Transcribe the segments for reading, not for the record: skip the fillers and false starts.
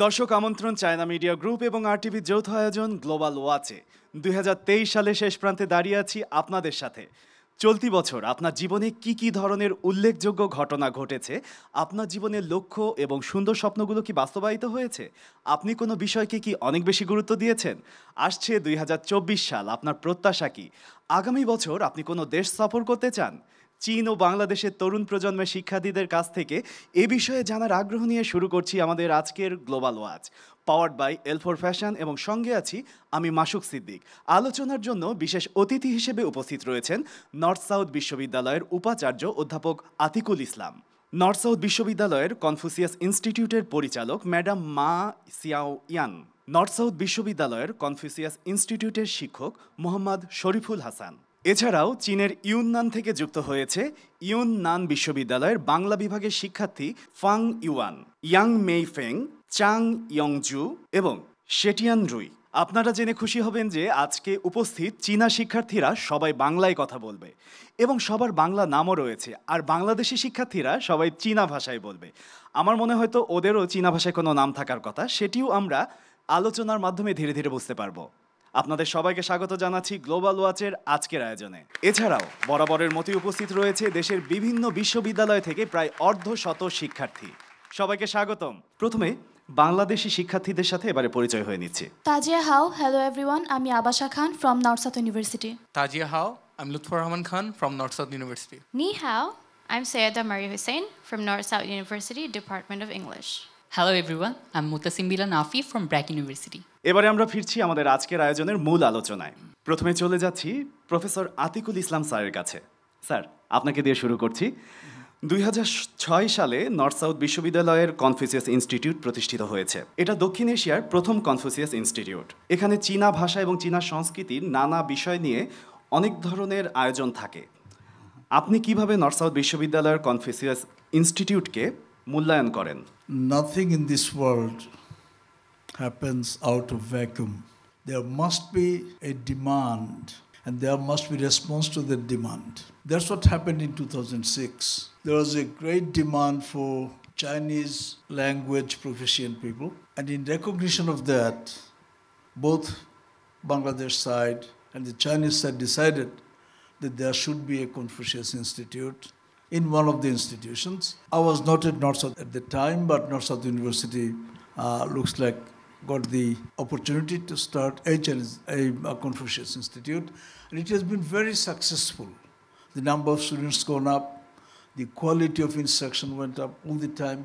দর্শক আমন্ত্রণ China media group এবং আরটিভির যৌথ আয়োজন গ্লোবাল ওয়াচে ২০২৩ সালে শেষ প্রান্তে দাঁড়িয়ে আছি আপনাদের সাথে। চলতি বছর আপনার জীবনে কি কি ধরনের উল্লেখযোগ্য ঘটনা ঘটেছে? আপনার জীবনের লক্ষ্য এবং সুন্দর স্বপ্নগুলো কি বাস্তবায়িত হয়েছে? আপনি কোনো বিষয়কে কি অনেক বেশি গুরুত্ব দিয়েছেন? আসছে ২০২৪ সাল, আপনার প্রত্যাশা কি? আগামী বছর আপনি কোনো দেশ সফর করতে চান? চীন ও বাংলাদেশের তরুণ প্রজন্মের শিক্ষার্থীদের কাছ থেকে এ বিষয়ে জানার আগ্রহ নিয়ে শুরু করছি আমাদের আজকের গ্লোবাল ওয়াচ, পাওয়ার্ড বাই এল4 ফ্যাশন, এবং সঙ্গে আছি আমি মাসুক সিদ্দিক। আলোচনার জন্য বিশেষ অতিথি হিসেবে উপস্থিত রয়েছেন নর্থ সাউথ বিশ্ববিদ্যালয়ের উপাচার্য অধ্যাপক আতিকুল ইসলাম, নর্থ সাউথ বিশ্ববিদ্যালয়ের কনফুসিয়াস ইনস্টিটিউটের পরিচালক ম্যাডাম মা সিয়াও ইয়ান, নর্থ সাউথ বিশ্ববিদ্যালয়ের কনফুসিয়াস ইনস্টিটিউটের শিক্ষক মোহাম্মদ শরীফুল হাসান। এছাড়াও চীনের ইউননান থেকে যুক্ত হয়েছে ইউননান বিশ্ববিদ্যালয়ের বাংলা বিভাগের শিক্ষার্থী ফাং ইউয়ান, ইয়াং মেই ফেং, চাং ইয়ংজু এবং শেটিয়ান রুই। আপনারা জেনে খুশি হবেন যে আজকে উপস্থিত চীনা শিক্ষার্থীরা সবাই বাংলায় কথা বলবে এবং সবার বাংলা নামও রয়েছে, আর বাংলাদেশি শিক্ষার্থীরা সবাই চীনা ভাষায় বলবে। আমার মনে হয়তো ওদেরও চীনা ভাষায় কোনো নাম থাকার কথা, সেটিও আমরা আলোচনার মাধ্যমে ধীরে ধীরে বুঝতে পারবো। আপনাদের সবাইকে স্বাগত জানাচ্ছি গ্লোবাল ওয়াচের আজকের আয়োজনে। এছাড়াও বরাবরের মতোই উপস্থিত রয়েছে দেশের বিভিন্ন বিশ্ববিদ্যালয় থেকে প্রায় অর্ধশত শিক্ষার্থী। সবাইকে স্বাগতম। প্রথমে বাংলাদেশি শিক্ষার্থীদের সাথে এবারে পরিচয় হয়ে নিচ্ছে। তাজিয়া হাও, হ্যালো এভরিওয়ান, আমি Abasa Khan from North South University. Tajia Hao, I'm Lutfur Rahman Khan from North South University. Ni hao, I'm Sayeda Maria Hussein from North South University, Department of English. Hello everyone, I'm Mutasim Bilal Nafi from Brack University. এবারে আমরা ফিরছি আমাদের আজকের আয়োজনের মূল আলোচনায়। প্রথমে চলে যাচ্ছি প্রফেসর আতিকুল ইসলাম স্যারের কাছে। স্যার, আপনাকে দিয়ে শুরু করছি। ২০০৬ সালে নর্থ সাউথ বিশ্ববিদ্যালয়ের কনফুসিয়াস ইনস্টিটিউট প্রতিষ্ঠিত হয়েছে। এটা দক্ষিণ এশিয়ার প্রথম কনফুসিয়াস ইনস্টিটিউট। এখানে চীনা ভাষা এবং চীনা সংস্কৃতির নানা বিষয় নিয়ে অনেক ধরনের আয়োজন থাকে। আপনি কিভাবে নর্থ সাউথ বিশ্ববিদ্যালয়ের কনফুসিয়াস ইনস্টিটিউটকে মূল্যায়ন করেন? Nothing in this world happens out of vacuum. There must be a demand and there must be response to the demand. That's what happened in 2006. There was a great demand for Chinese language proficient people, and in recognition of that, both Bangladesh side and the Chinese side decided that there should be a Confucius Institute in one of the institutions. I was not at North South at the time, but North South University looks like got the opportunity to start a Confucius Institute, and it has been very successful. The number of students gone up, the quality of instruction went up all the time.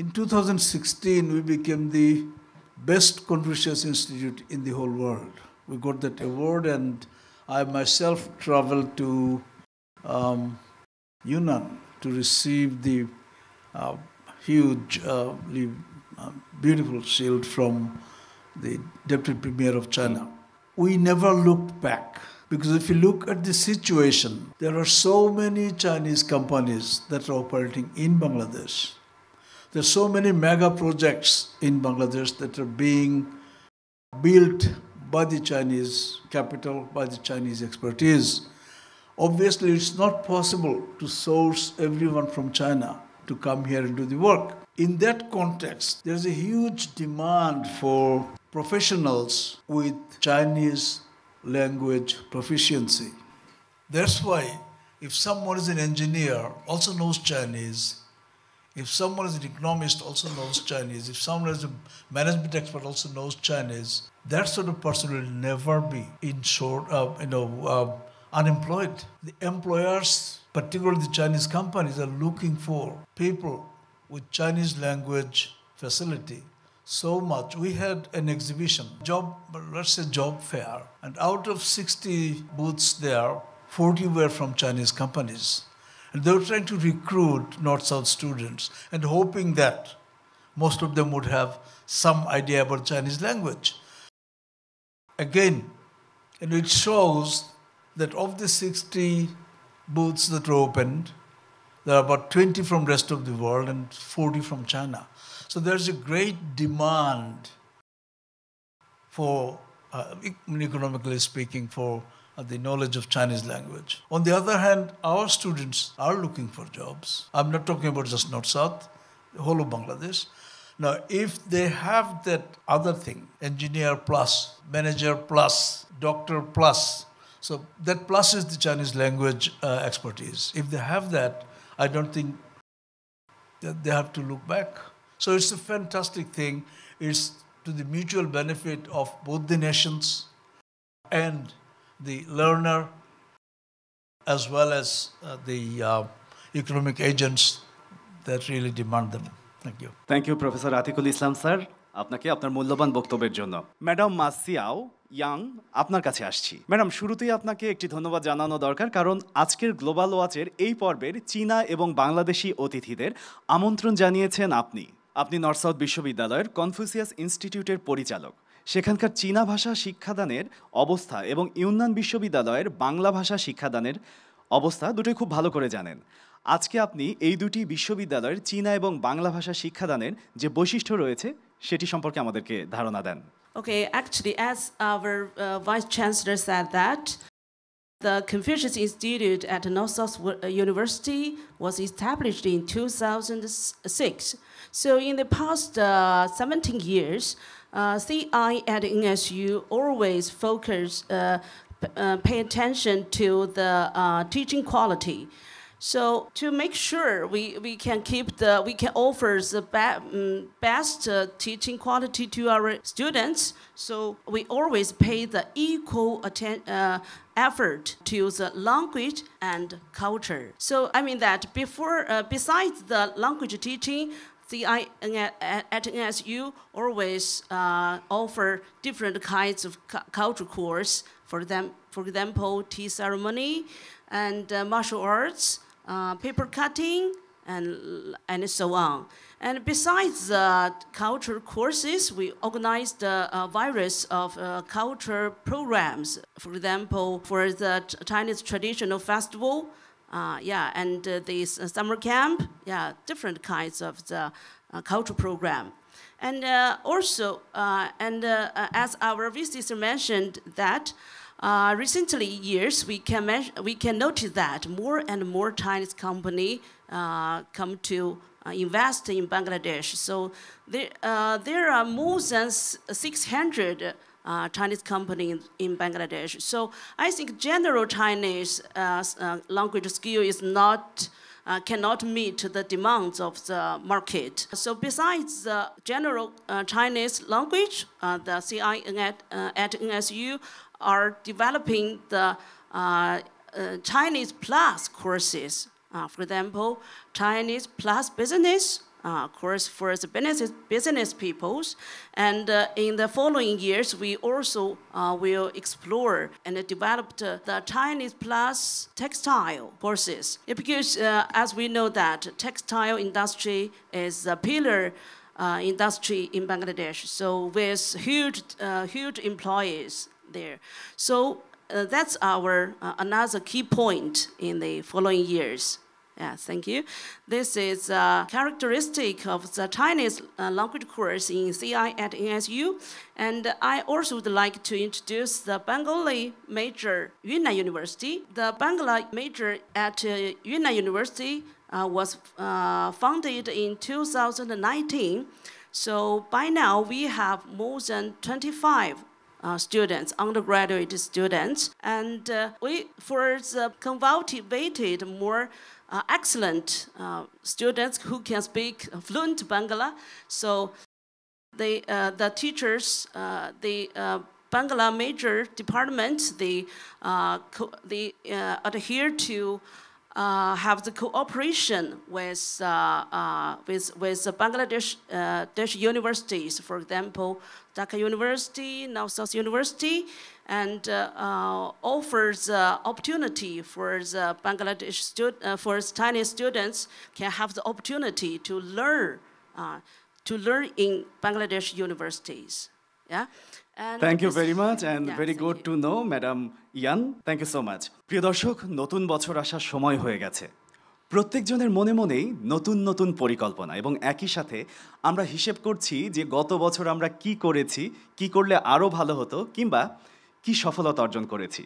In 2016, we became the best Confucius Institute in the whole world. We got that award, and I myself traveled to Yunnan to receive the huge, beautiful shield from the Deputy Premier of China. We never looked back, because if you look at the situation, there are so many Chinese companies that are operating in Bangladesh. There are so many mega projects in Bangladesh that are being built by the Chinese capital, by the Chinese expertise. Obviously, it's not possible to source everyone from China to come here and do the work. In that context, there's a huge demand for professionals with Chinese language proficiency. That's why if someone is an engineer, also knows Chinese, if someone is an economist, also knows Chinese, if someone is a management expert, also knows Chinese, that sort of person will never be unemployed. The employers, particularly the Chinese companies, are looking for people with Chinese language facility so much. We had an exhibition, job fair, and out of 60 booths there, 40 were from Chinese companies. And they were trying to recruit North-South students and hoping that most of them would have some idea about Chinese language. Again, and it shows that of the 60 booths that were opened, there are about 20 from rest of the world and 40 from China. So there's a great demand for, economically speaking, for the knowledge of Chinese language. On the other hand, our students are looking for jobs. I'm not talking about just North-South, the whole of Bangladesh. Now, if they have that other thing, engineer plus, manager plus, doctor plus, so that plus is the Chinese language expertise. If they have that, I don't think that they have to look back. So it's a fantastic thing. It's to the mutual benefit of both the nations and the learner, as well as the economic agents that really demand them. Thank you. Thank you professor Atiqul Islam sir, আপনাকে আপনার মূল্যবান বক্তব্যের জন্য। Madam মাসিয়াও young, আপনার কাছে আসছি। Madam, শুরুতেই আপনাকে একটি ধন্যবাদ জানানো দরকার, কারণ আজকের গ্লোবাল ওয়াচের এই পর্বের চীনা এবং বাংলাদেশি অতিথিদের আমন্ত্রণ জানিয়েছেন আপনি। আপনি নর্থ সাউথ বিশ্ববিদ্যালয়ের কনফুসিয়াস ইনস্টিটিউটের পরিচালক। সেখানকার চীনা ভাষা শিক্ষাদানের অবস্থা এবং ইউনান বিশ্ববিদ্যালয়ের বাংলা ভাষা শিক্ষাদানের অবস্থা দুটোই খুব ভালো করে জানেন। আজকে আপনি এই দুটি বিশ্ববিদ্যালয়ের চীনা এবং বাংলা ভাষা শিক্ষাদানের যে বৈশিষ্ট্য রয়েছে সেটি সম্পর্কে আমাদেরকে ধারণা দেন। Okay, actually, as our Vice Chancellor said that, the Confucius Institute at North South University was established in 2006. So in the past 17 years, CI at NSU always pay attention to the teaching quality. So to make sure we can offer the best teaching quality to our students, so we always pay the equal effort to the language and culture. So I mean that besides the language teaching, CI at NSU always offer different kinds of cultural course. For example, tea ceremony and martial arts, paper cutting, and so on. And besides the cultural courses, we organized a various of culture programs. For example, for the Chinese traditional festival, and this summer camp, different kinds of the cultural program. And also, as our visitor mentioned that, recently years, we can notice that more and more Chinese company come to invest in Bangladesh. So there are more than 600 Chinese companies in Bangladesh. So I think general Chinese language skill is cannot meet the demands of the market. So besides the general Chinese language, the CI at NSU are developing the Chinese plus courses. For example, Chinese plus business course for the business peoples. And in the following years, we also will explore and develop the Chinese plus textile courses. Because as we know that textile industry is a pillar industry in Bangladesh, so with huge employees there. So that's our another key point in the following years. Yeah, thank you. This is a characteristic of the Chinese language course in CI at NSU. And I also would like to introduce the Bengali major Yunnan University. The Bengali major at Yunnan University was founded in 2019. So by now we have more than 25 students, undergraduate students, and for the cultivated more excellent students who can speak fluent Bangla. So the teachers, the Bangla major department, they adhere to have the cooperation with the Bangladesh universities, for example, Dhaka University, North South University, and offers opportunity for the for Chinese students can have the opportunity to learn in Bangladesh universities. Yeah. Thank you very much and very good to know madam Ian, thank you so much. প্রিয় দর্শক, নতুন বছর আসার সময় হয়ে গেছে। প্রত্যেকজনের মনে মনেই নতুন নতুন পরিকল্পনা, এবং একই সাথে আমরা হিসেব করছি যে গত বছর আমরা কি করেছি, কি করলে আরও ভালো হতো, কিংবা কি সফলতা অর্জন করেছি।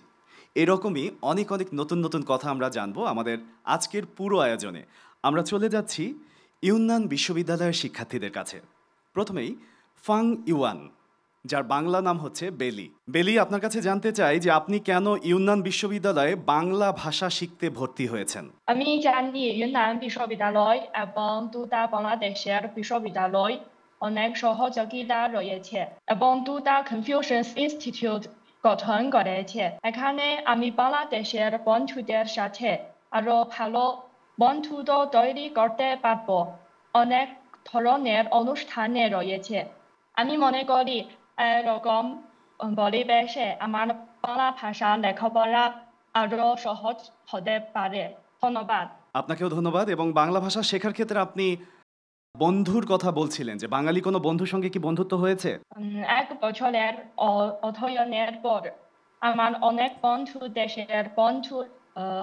এরকমই অনেক অনেক নতুন নতুন কথা আমরা জানবো আমাদের আজকের পুরো আয়োজনে। আমরা চলে যাচ্ছি ইউনান বিশ্ববিদ্যালয়ের শিক্ষার্থীদের কাছে। প্রথমেই ফাং ইউয়ান, যার বাংলা নাম হচ্ছে বেলি। বেলি, আপনার কাছে জানতে চাই যে আপনি কেন ইউনান বিশ্ববিদ্যালয়ে বাংলা ভাষা শিখতে ভর্তি হয়েছেন। আমি জানি ইউনান বিশ্ববিদ্যালয় এবং দুটা বাংলাদেশের বিশ্ববিদ্যালয় অনেক সহযোগিতা রয়েছে এবং দুটা কনফিউশনস ইনস্টিটিউট গঠন করেছে। এখানে আমি বাংলাদেশের বন্ধুদের সাথে আরো ভালো বন্ধুত্ব তৈরি করতে পারবো। অনেক ধরনের অনুষ্ঠানে রয়েছে। আমি মনে করি এরকম পরিবেশে আমার বাংলা ভাষা লেখাপড়া আরো সহজ হতে পারে। ধন্যবাদ। আপনাকেও ধন্যবাদ। এবং বাংলা ভাষা শেখার ক্ষেত্রে আপনি বন্ধুর কথা বলছিলেন, যে বাঙালি কোনো বন্ধুর সঙ্গে কি বন্ধুত্ব হয়েছে? 1 বছরের অধ্যয়নের পর আমার অনেক বন্ধু দেশের বন্ধু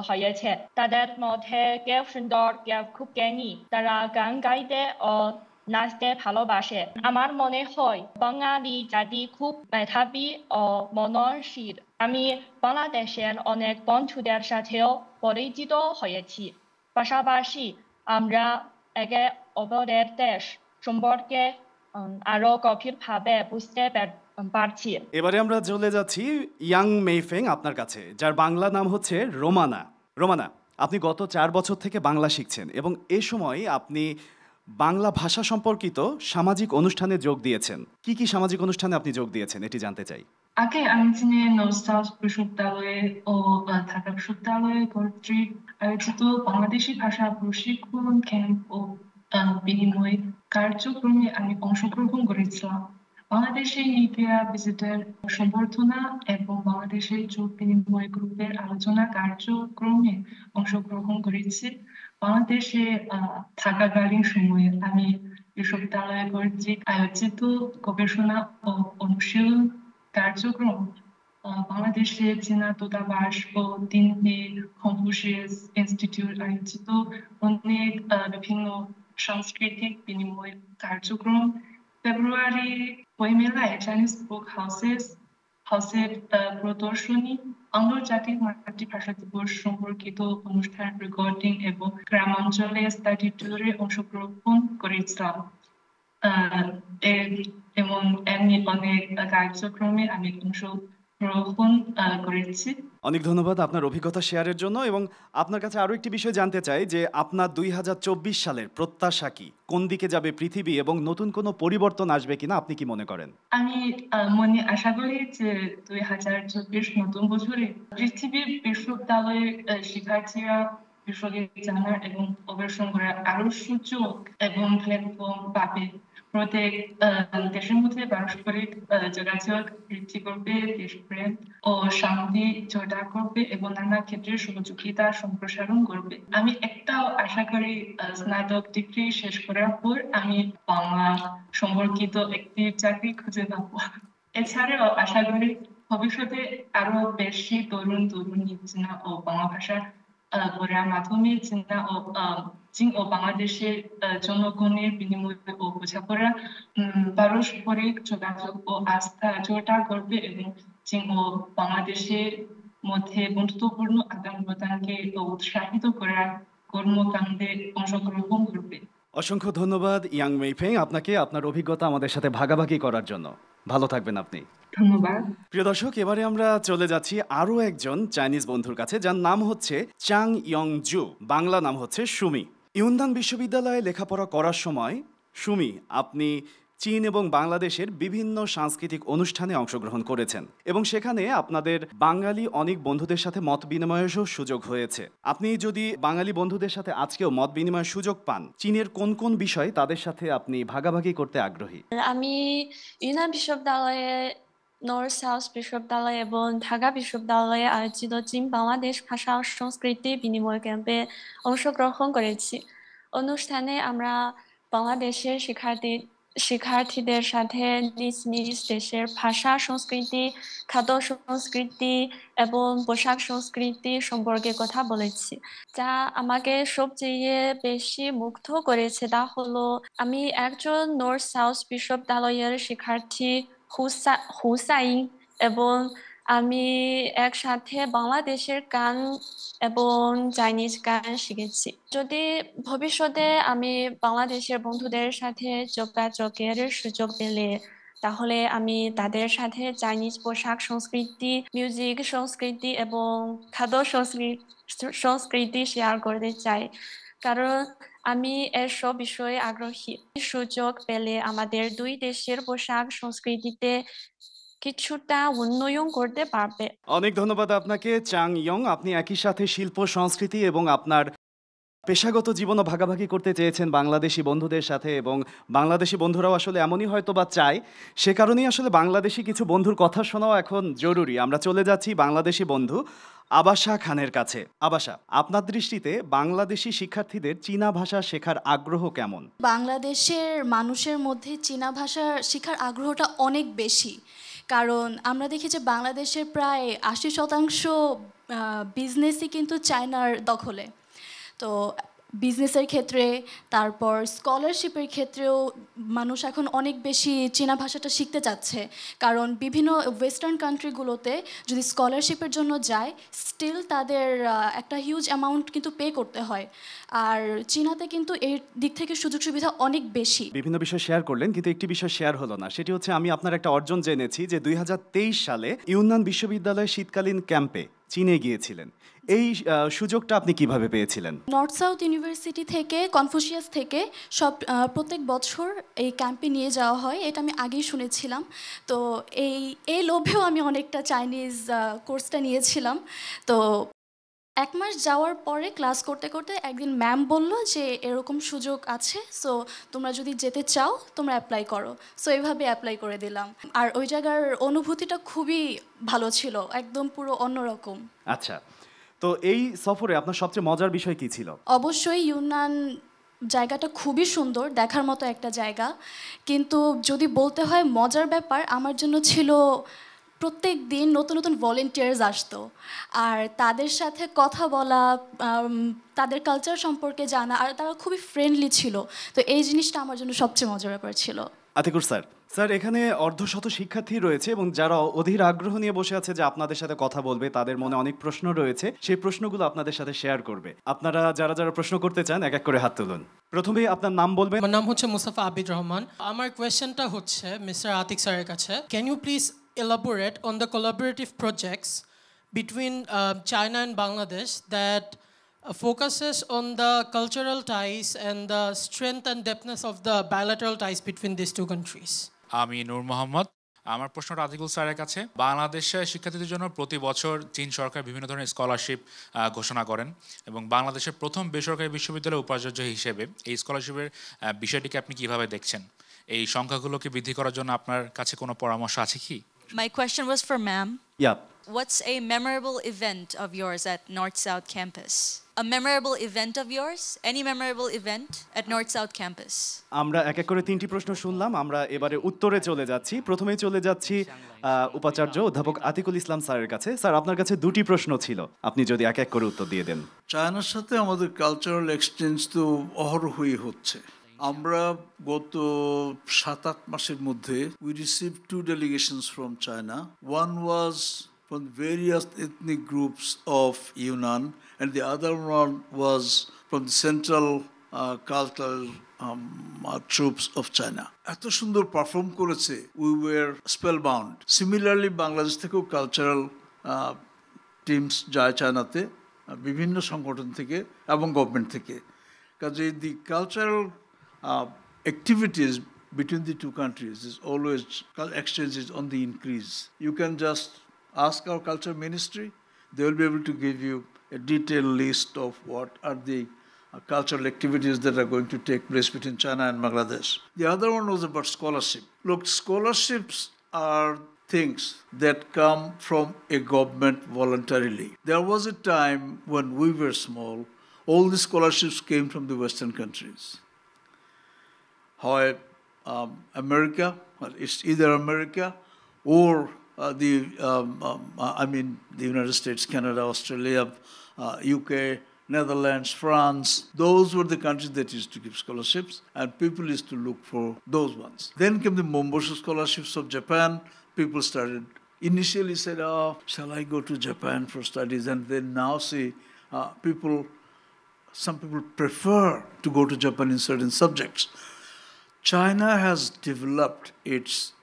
হয়েছে। তাদের মধ্যে কেউ সুন্দর, কেউ খুব জ্ঞানী। তারা গান গাইতে ও নাচতে ভালোবাসে। আমার মনে হয় বাঙালি জাতি খুব মেধাবী ও মননশীল। আমি বাংলাদেশের অনেক বন্ধুদের সাথেও পরিচিত হয়েছি। পাশাপাশি আমরা একে অপরের দেশ সম্পর্কে আরো গভীরভাবে বুঝতে পারছি। এবারে আমরা চলে যাচ্ছি ইয়াং মেইফেং আপনার কাছে, যার বাংলা নাম হচ্ছে রোমানা। রোমানা, আপনি গত 4 বছর থেকে বাংলা শিখছেন এবং এ সময় আপনি বাংলা ভাষা সম্পর্কিত সামাজিক অনুষ্ঠানে যোগ দিয়েছেন। কি কি সামাজিক অনুষ্ঠানে আপনি যোগ দিয়েছেন এটি জানতে চাই। আগে আমি চিনি নর্থ সাউথ বিশ্ববিদ্যালয়ে ও ঢাকা বিশ্ববিদ্যালয়ে কর্তৃক আয়োজিত বাংলাদেশি ভাষা প্রশিক্ষণ ক্যাম্প ও বিনিময় কার্যক্রমে আমি অংশগ্রহণ করেছিলাম। বাংলাদেশে মিডিয়া ভিজিটার সম্বর্ধনা এবং বাংলাদেশের যোগ বিনিময় গ্রুপের আলোচনা কার্যক্রমে অংশগ্রহণ করেছি। বাংলাদেশে থাকাকালীন সময়ে আমি বিশ্ববিদ্যালয় কর্তৃক আয়োজিত গবেষণা ও অনুশীলন কার্যক্রম, বাংলাদেশে চীনা দূতাবাস ও তিনটি কনফুসিয়াস ইনস্টিটিউট আয়োজিত অনেক বিভিন্ন সাংস্কৃতিক বিনিময় কার্যক্রম, ফেব্রুয়ারি বইমেলায় চাইনিজ বুক হাউসের প্রদর্শনী, আন্তর্জাতিক মাতৃভাষা দিবস সম্পর্কিত অনুষ্ঠান রেকর্ডিং এবং গ্রামাঞ্চলে স্টাডি ট্যুরে অংশগ্রহণ করেছিলাম। এবং এমনি অনেক কার্যক্রমে আমি অংশগ্রহণ করেছি। অনেক ধন্যবাদ আপনার অভিজ্ঞতা শেয়ারের জন্য। এবং আপনার কাছে আরো একটি বিষয় জানতে চাই যে আপনার 2024 সালের প্রত্যাশা কি? কোন দিকে যাবে পৃথিবী এবং নতুন কোনো পরিবর্তন আসবে কিনা আপনি কি মনে করেন? আমি মনে আশা করি যে 2024 নতুন বছরে পৃথিবীর বিশ্ববিদ্যালয়ের শিক্ষার্থীরা বিষয়ে জানার এবং গবেষণা করার আরো সুযোগ এবং প্ল্যাটফর্ম পাবে। প্রত্যেক দেশের মধ্যে পারস্পরিক যোগাযোগ বৃদ্ধি করবে, দেশপ্রেম ও শান্তি জোরদার করবে এবং নানা ক্ষেত্রে সহযোগিতা সম্প্রসারণ করবে। আমি একটাও আশা করি স্নাতক ডিগ্রি শেষ করার পর আমি বাংলা সম্পর্কিত একটি চাকরি খুঁজে পাবো। এছাড়াও আশা করি ভবিষ্যতে আরো বেশি তরুণী চীনা ও বাংলা ভাষা পড়ার মাধ্যমে চীন ও বাংলাদেশের জনগণের বিনিময় ও বোঝাপড়া, পারস্পরিক যোগাযোগ ও আস্থা জোরদার করবে এবং চীন ও বাংলাদেশের মধ্যে বন্ধুত্বপূর্ণ আদান প্রদানকে উৎসাহিত করার কর্মকাণ্ডে অংশগ্রহণ করবে। অসংখ্য ধন্যবাদ ইয়াং মেইফেং আপনাকে আপনার অভিজ্ঞতা আমাদের সাথে ভাগাভাগি করার জন্য। ভালো থাকবেন আপনি। ধন্যবাদ। প্রিয় দর্শক, এবারে আমরা চলে যাচ্ছি আরও একজন চাইনিজ বন্ধুর কাছে, যার নাম হচ্ছে চাং ইয়ং জু, বাংলা নাম হচ্ছে সুমি। ইউনান বিশ্ববিদ্যালয়ে লেখাপড়া করার সময় সুমি আপনি চীন এবং বাংলাদেশের বিভিন্ন সাংস্কৃতিক অনুষ্ঠানে অংশগ্রহণ করেছেন এবং সেখানে আপনাদের বাঙালি অনেক বন্ধুদের সাথে মত বিনিময়েরও সুযোগ হয়েছে। আপনি যদি বাঙালি বন্ধুদের সাথে আজকেও মত বিনিময়ের সুযোগ পান, চীনের কোন কোন বিষয় তাদের সাথে আপনি ভাগাভাগি করতে আগ্রহী? আমি ইউনান বিশ্ববিদ্যালয়ে, নর্থ সাউথ বিশ্ববিদ্যালয় এবং ঢাকা বিশ্ববিদ্যালয়ে আয়োজিত চীন বাংলাদেশ ভাষা ও সংস্কৃতি বিনিময় ক্যাম্পে অংশগ্রহণ করেছি। অনুষ্ঠানে আমরা বাংলাদেশের শিক্ষার্থীদের সাথে নিজ নিজ দেশের ভাষা সংস্কৃতি, খাদ্য সংস্কৃতি এবং পোশাক সংস্কৃতি সম্পর্কে কথা বলেছি। যা আমাকে সবচেয়ে বেশি মুগ্ধ করেছে তা হলো আমি একজন নর্থ সাউথ বিশ্ববিদ্যালয়ের শিক্ষার্থী হুসাইন এবং আমি একসাথে বাংলাদেশের গান এবং চাইনিজ গান শিখেছি। যদি ভবিষ্যতে আমি বাংলাদেশের বন্ধুদের সাথে যোগাযোগের সুযোগ পেলে, তাহলে আমি তাদের সাথে চাইনিজ পোশাক সংস্কৃতি, মিউজিক সংস্কৃতি এবং খাদ্য সংস্কৃতি শেয়ার করতে চাই, কারণ আমি এসব বিষয়ে আগ্রহী। সুযোগ পেলে আমাদের দুই দেশের পোশাক সংস্কৃতিতে কিছুটা উন্নয়ন করতে পারবে। অনেক ধন্যবাদ আপনাকে চাং ইয়ং। আপনি একই সাথে শিল্প সংস্কৃতি এবং আপনার পেশাগত জীবনও ভাগাভাগি করতে চেয়েছেন বাংলাদেশি বন্ধুদের সাথে, এবং বাংলাদেশি বন্ধুরাও আসলে এমনই হয়তো বা চায়। সে কারণেই আসলে বাংলাদেশি কিছু বন্ধুর কথা শোনাও এখন জরুরি। আমরা চলে যাচ্ছি বাংলাদেশি বন্ধু আবাসা খানের কাছে। আবাসা, আপনার দৃষ্টিতে বাংলাদেশি শিক্ষার্থীদের চীনা ভাষা শেখার আগ্রহ কেমন? বাংলাদেশের মানুষের মধ্যে চীনা ভাষা শেখার আগ্রহটা অনেক বেশি, কারণ আমরা দেখি যে বাংলাদেশের প্রায় 80% বিজনেসই কিন্তু চায়নার দখলে। তো বিজনেসের ক্ষেত্রে, তারপর স্কলারশিপের ক্ষেত্রেও মানুষ এখন অনেক বেশি চীনা ভাষাটা শিখতে চাচ্ছে, কারণ বিভিন্ন ওয়েস্টার্ন কান্ট্রিগুলোতে যদি স্কলারশিপের জন্য যায়, স্টিল তাদের একটা হিউজ অ্যামাউন্ট কিন্তু পে করতে হয়। আর চীনাতে কিন্তু এর দিক থেকে সুযোগ সুবিধা অনেক বেশি। বিভিন্ন বিষয় শেয়ার করলেন, কিন্তু একটি বিষয় শেয়ার হলো না। সেটি হচ্ছে, আমি আপনার একটা অর্জন জেনেছি যে 2023 সালে ইউনান বিশ্ববিদ্যালয়ের শীতকালীন ক্যাম্পে চীনে গিয়েছিলেন। এই সুযোগটা আপনি কিভাবে পেয়েছিলেন? নর্থ সাউথ ইউনিভার্সিটি থেকে, কনফুসিয়াস থেকে প্রত্যেক বছর এই ক্যাম্পে নিয়ে যাওয়া হয়, এটা আমি আগেই শুনেছিলাম। তো এই লোভেও আমি অনেকটা চাইনিজ কোর্সটা নিয়েছিলাম। তো 1 মাস যাওয়ার পরে ক্লাস করতে করতে একদিন ম্যাম বলল যে এরকম সুযোগ আছে, সো তোমরা যদি যেতে চাও তোমরা অ্যাপ্লাই করো। সো এইভাবে অ্যাপ্লাই করে দিলাম। আর ওই জায়গার অনুভূতিটা খুবই ভালো ছিল, একদম পুরো অন্যরকম। আচ্ছা, তো এই সফরে আপনার সবচেয়ে মজার বিষয় কি ছিল? অবশ্যই ইউনান জায়গাটা খুবই সুন্দর, দেখার মতো একটা জায়গা। কিন্তু যদি বলতে হয় মজার ব্যাপার, আমার জন্য ছিল প্রত্যেক দিন নতুন নতুন ভলেন্টিয়ার্স আসতো, আর তাদের সাথে কথা বলা, তাদের কালচার সম্পর্কে জানা, আর তারা খুবই ফ্রেন্ডলি ছিল। তো এই জিনিসটা আমার জন্য সবচেয়ে মজার ব্যাপার ছিল। আতিকুর স্যার, এখানে অর্ধশত শিক্ষার্থী রয়েছে এবং যারা অধীর আগ্রহ নিয়ে বসে আছে যে আপনাদের সাথে কথা বলবে। তাদের মনে অনেক প্রশ্ন রয়েছে, সেই প্রশ্নগুলো আপনাদের সাথে শেয়ার করবে। আপনারা যারা যারা প্রশ্ন করতে চান এক এক করে হাত তুলুন। প্রথমেই আপনার নাম বলবেন। আমার নাম হচ্ছে মুস্তাফা আবিদ রহমান। আমার কোয়েশ্চেনটা হচ্ছে মিস্টার আতিক স্যারের কাছে। Can you please elaborate on the collaborative projects between China and Bangladesh that focuses on the cultural ties and the strength and depthness of the bilateral ties between these two countries? আমি নূর মোহাম্মদ। আমার প্রশ্নটা আতিকুল স্যারের কাছে। বাংলাদেশের শিক্ষার্থীদের জন্য প্রতি বছর চীন সরকার বিভিন্ন ধরনের স্কলারশিপ ঘোষণা করেন, এবং বাংলাদেশের প্রথম বেসরকারি বিশ্ববিদ্যালয়ের উপাচার্য হিসেবে এই স্কলারশিপের বিষয়টিকে আপনি কিভাবে দেখছেন? এই সংখ্যাগুলোকে বৃদ্ধি করার জন্য আপনার কাছে কোনো পরামর্শ আছে কি? My question was for ma'am. Yeah. What's a memorable event of yours at North-South campus? A memorable event of yours? Any memorable event at North-South campus? আমরা এক এক করে 3টি প্রশ্ন শুনলাম, আমরা এবারে উত্তরে চলে যাচ্ছি। প্রথমেই চলে যাচ্ছি উপাচার্য অধ্যাপক আতিকুল ইসলাম স্যারের কাছে। স্যার, আপনার কাছে 2টি প্রশ্ন ছিল, আপনি যদি এক এক করে উত্তর দিয়ে দেন। চায়নার সাথে আমাদের কালচারাল এক্সচেঞ্জ তো অহরহই হচ্ছে। আমরা গত 7-8 মাসের মধ্যে we received 2 delegations from China. One was from various ethnic groups of Yunnan, and the other one was from the central cultural troops of China. এত সুন্দর পারফর্ম করেছে, we were spellbound. Similarly, Bangladesh থেকেও কালচারাল টিমস যায় চায়নাতে, বিভিন্ন সংগঠন থেকে এবং গভর্নমেন্ট থেকে। কাজে the cultural activities between the two countries is always, exchange is on the increase. You can just ask our culture ministry, they will be able to give you a detailed list of what are the cultural activities that are going to take place between China and Bangladesh. The other one was about scholarship. Look, scholarships are things that come from a government voluntarily. There was a time when we were small, all the scholarships came from the Western countries. How America, well, it's either America or the United States, Canada, Australia, UK, Netherlands, France. Those were the countries that used to give scholarships, and people used to look for those ones. Then came the Mombasa scholarships of Japan. People started initially said, oh, shall I go to Japan for studies? And then now see some people prefer to go to Japan in certain subjects. China has developed its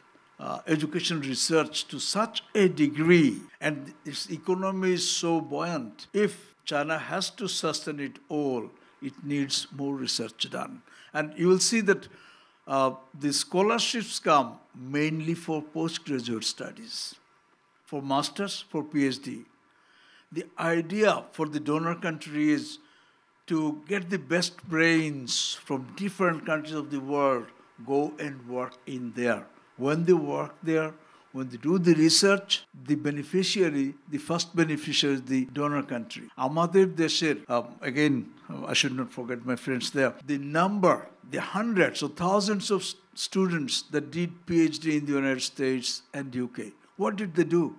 education research to such a degree, and its economy is so buoyant. If China has to sustain it all, it needs more research done. And you will see that the scholarships come mainly for postgraduate studies, for masters, for PhD. The idea for the donor country is to get the best brains from different countries of the world, go and work in there. When they work there, when they do the research, the beneficiary, the first beneficiary is the donor country. Amader desher, again, I should not forget my friends there, the hundreds or thousands of students that did PhD in the United States and UK, what did they do?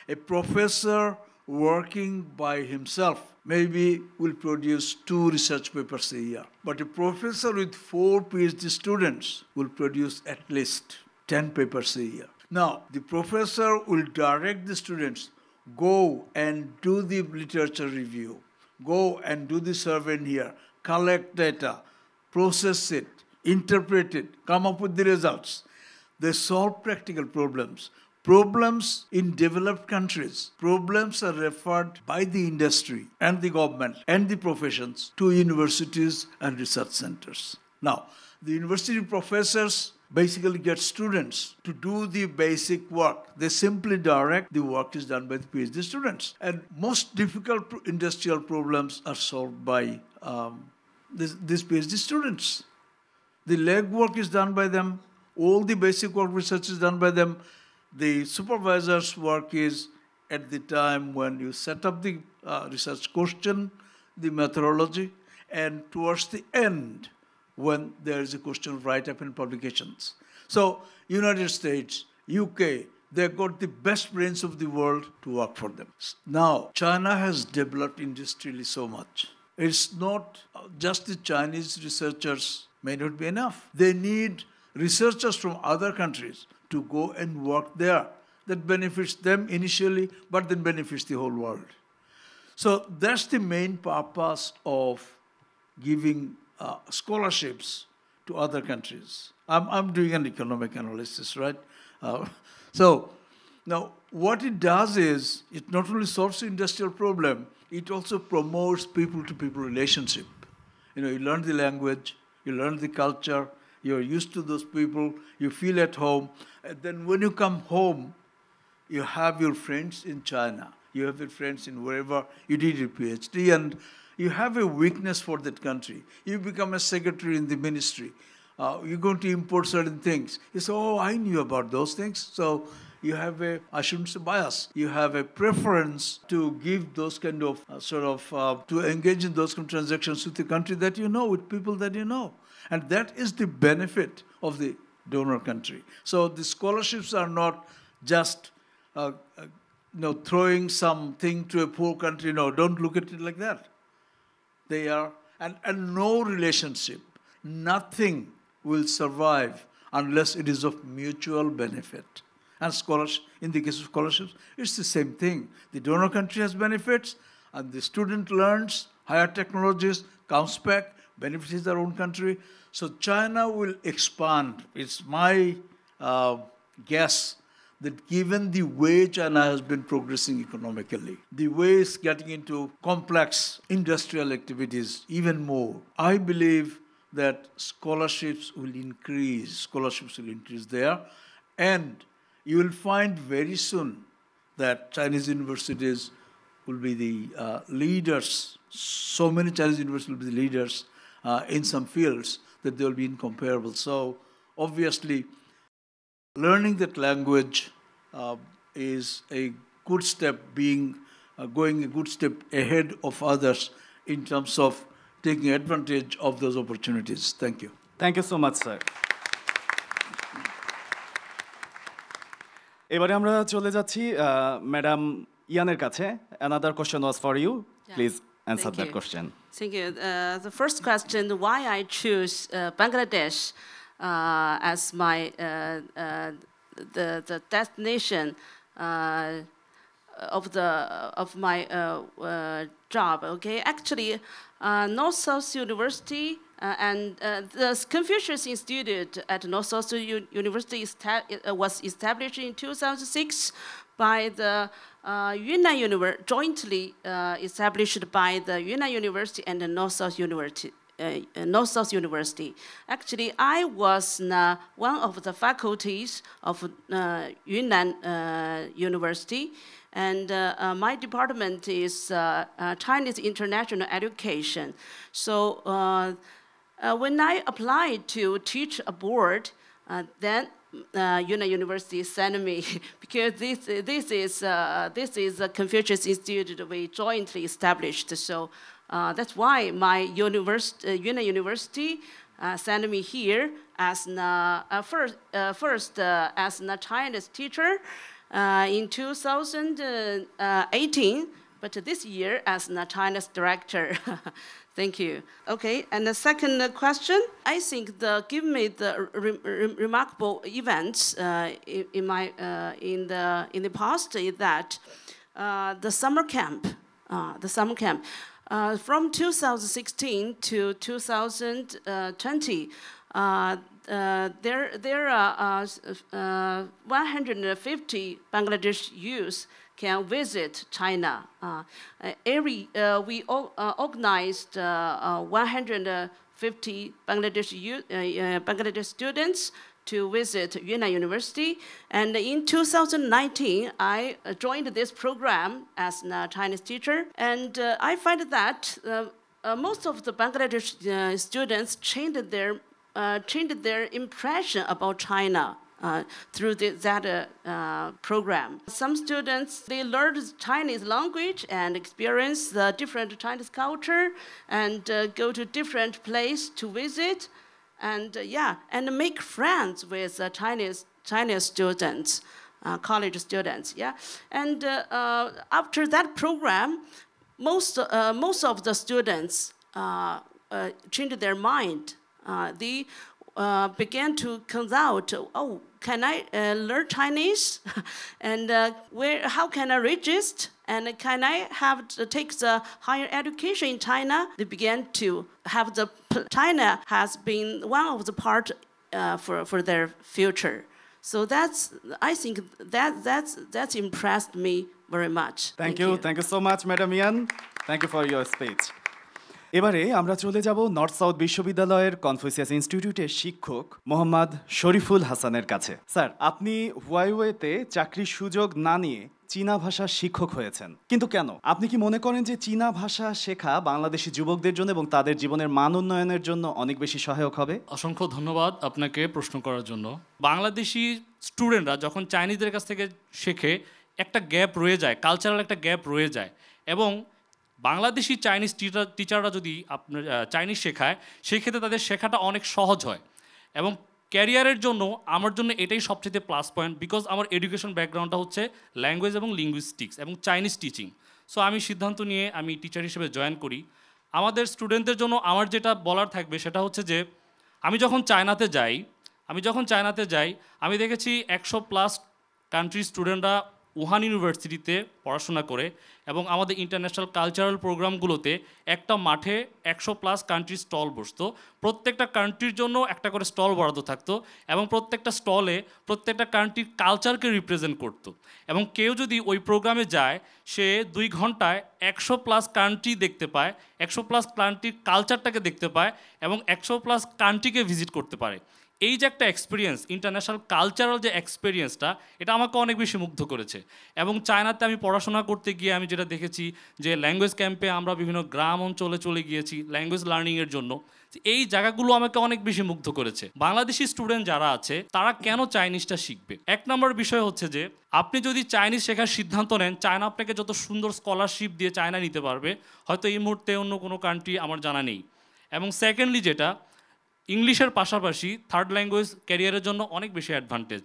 A professor working by himself maybe will produce 2 research papers a year. But a professor with 4 PhD students will produce at least 10 papers a year. Now, the professor will direct the students, go and do the literature review, go and do the survey here, collect data, process it, interpret it, come up with the results. They solve practical problems. Problems in developed countries, problems are referred by the industry and the government and the professions to universities and research centers. Now, the university professors basically get students to do the basic work. They simply direct, the work is done by the PhD students. And most difficult industrial problems are solved by these PhD students. The legwork is done by them. All the basic work research is done by them. The supervisor's work is at the time when you set up the research question, the methodology, and towards the end when there is a question write-up in publications. So United States, UK, they've got the best brains of the world to work for them. Now, China has developed industrially so much. It's not just the Chinese researchers may not be enough. They need researchers from other countries to go and work there. That benefits them initially, but then benefits the whole world. So that's the main purpose of giving scholarships to other countries. I'm doing an economic analysis, right? So now what it does is, it not only solves the industrial problem, it also promotes people-to-people relationship. You learn the language, you learn the culture, you're used to those people, you feel at home. And then when you come home, you have your friends in China, you have your friends in wherever you did your PhD, and you have a weakness for that country. You become a secretary in the ministry. You're going to import certain things. You say, oh, I knew about those things. So you have I shouldn't say bias, you have a preference to give those kind of, to engage in those kind of transactions with the country that you know, with people that you know. And that is the benefit of the donor country. So the scholarships are not just throwing something to a poor country. No, don't look at it like that. They are, and no relationship, nothing will survive unless it is of mutual benefit. And in the case of scholarships, it's the same thing. The donor country has benefits, and the student learns higher technologies, comes back, benefits their own country. So China will expand. It's my guess that given the way China has been progressing economically, the way it's getting into complex industrial activities even more, I believe that scholarships will increase there, and you will find very soon that Chinese universities will be the leaders. So many Chinese universities will be the leaders in some fields that they will be incomparable. So obviously, learning that language is a good step, going a good step ahead of others in terms of taking advantage of those opportunities. Thank you. Thank you so much, sir. এবারে আমরা চলে যাচ্ছি madam ইয়ানের কাছে. Another question was for you. Please answer that question. Thank you. The first question, why I choose Bangladesh as my the destination of my job. Okay, actually, North South University and the Confucius Institute at North South University was established in 2006 by the Yunnan University, jointly established by the Yunnan University and the North South University. Actually, I was one of the faculties of Yunnan University, and my department is Chinese International Education. So when I applied to teach abroad, then Yunnan University sent me because this is a Confucius Institute we jointly established. So that's why my Yunnan University sent me here as first as a Chinese teacher in 2018, but this year as a Chinese director. Thank you. Okay, and the second question, I think give me the remarkable events in the past is that the summer camp. From 2016 to 2020, there are 150 Bangladesh youth can visit China. We organized 150 Bangladesh students to visit Yunnan University. And in 2019, I joined this program as a Chinese teacher. And I find that most of the Bangladesh students changed their impression about China through that program. Some students, they learned Chinese language and experience the different Chinese culture and go to different place to visit and and make friends with Chinese students, college students. And after that program, most of the students changed their mind. They began to consult, oh, can I learn Chinese? And how can I register? And can I take the higher education in China? They began to have China has been one of the part for their future. So I think that's impressed me very much. Thank you so much, Madam Yan. Thank you for your speech. এবারে আমরা চলে যাব north south বিশ্ববিদ্যালয়ের Confucius ইনস্টিটিউটের শিক্ষক মোহাম্মদ শরীফুল হাসানের কাছে। Sir, আপনি হুয়াইওয়েতে চাকরির সুযোগ না নিয়ে চীনা ভাষার শিক্ষক হয়েছেন, কিন্তু কেন? আপনি কি মনে করেন যে চীনা ভাষা শেখা বাংলাদেশি যুবকদের জন্য এবং তাদের জীবনের মান উন্নয়নের জন্য অনেক বেশি সহায়ক হবে? অসংখ্য ধন্যবাদ আপনাকে প্রশ্ন করার জন্য। বাংলাদেশি স্টুডেন্টরা যখন চাইনিজদের কাছ থেকে শেখে, একটা গ্যাপ রয়ে যায়, কালচারাল একটা গ্যাপ রয়ে যায়, এবং বাংলাদেশি চাইনিজ টিচাররা যদি আপনার চাইনিজ শেখায়, সেই ক্ষেত্রে তাদের শেখাটা অনেক সহজ হয়। এবং ক্যারিয়ারের জন্য আমার জন্য এটাই সবচেয়ে প্লাস পয়েন্ট, বিকজ আমার এডুকেশন ব্যাকগ্রাউন্ডটা হচ্ছে ল্যাঙ্গুয়েজ এবং লিঙ্গুইস্টিক্স এবং চাইনিজ টিচিং। সো আমি সিদ্ধান্ত নিয়ে আমি টিচার হিসেবে জয়েন করি। আমাদের স্টুডেন্টদের জন্য আমার যেটা বলার থাকবে সেটা হচ্ছে যে আমি যখন চায়নাতে যাই আমি দেখেছি 100+ কান্ট্রির স্টুডেন্টরা উহান ইউনিভার্সিটিতে পড়াশোনা করে, এবং আমাদের ইন্টারন্যাশনাল কালচারাল প্রোগ্রামগুলোতে একটা মাঠে 100+ কান্ট্রির স্টল বসতো। প্রত্যেকটা কান্ট্রির জন্য একটা করে স্টল বরাদ্দ থাকতো, এবং প্রত্যেকটা স্টলে প্রত্যেকটা কান্ট্রির কালচারকে রিপ্রেজেন্ট করতো। এবং কেউ যদি ওই প্রোগ্রামে যায়, সে 2 ঘন্টায় 100+ কান্ট্রি দেখতে পায়, 100+ কান্ট্রির কালচারটাকে দেখতে পায়, এবং 100+ কান্ট্রিকে ভিজিট করতে পারে। এই যে একটা এক্সপিরিয়েন্স, ইন্টারন্যাশনাল কালচারাল যে এক্সপিরিয়েন্সটা, এটা আমাকে অনেক বেশি মুগ্ধ করেছে। এবং চায়নাতে আমি পড়াশোনা করতে গিয়ে আমি যেটা দেখেছি যে ল্যাঙ্গুয়েজ ক্যাম্পে আমরা বিভিন্ন গ্রাম অঞ্চলে চলে গিয়েছি ল্যাঙ্গুয়েজ লার্নিংয়ের জন্য। এই জায়গাগুলো আমাকে অনেক বেশি মুগ্ধ করেছে। বাংলাদেশি স্টুডেন্ট যারা আছে তারা কেন চাইনিজটা শিখবে? 1 নম্বর বিষয় হচ্ছে যে আপনি যদি চাইনিজ শেখার সিদ্ধান্ত নেন, চায়না আপনাকে যত সুন্দর স্কলারশিপ দিয়ে চায়না নিতে পারবে, হয়তো এই মুহূর্তে অন্য কোনো কান্ট্রি আমার জানা নেই। এবং সেকেন্ডলি যেটা, ইংলিশের পাশাপাশি থার্ড ল্যাঙ্গুয়েজ ক্যারিয়ারের জন্য অনেক বেশি অ্যাডভান্টেজ,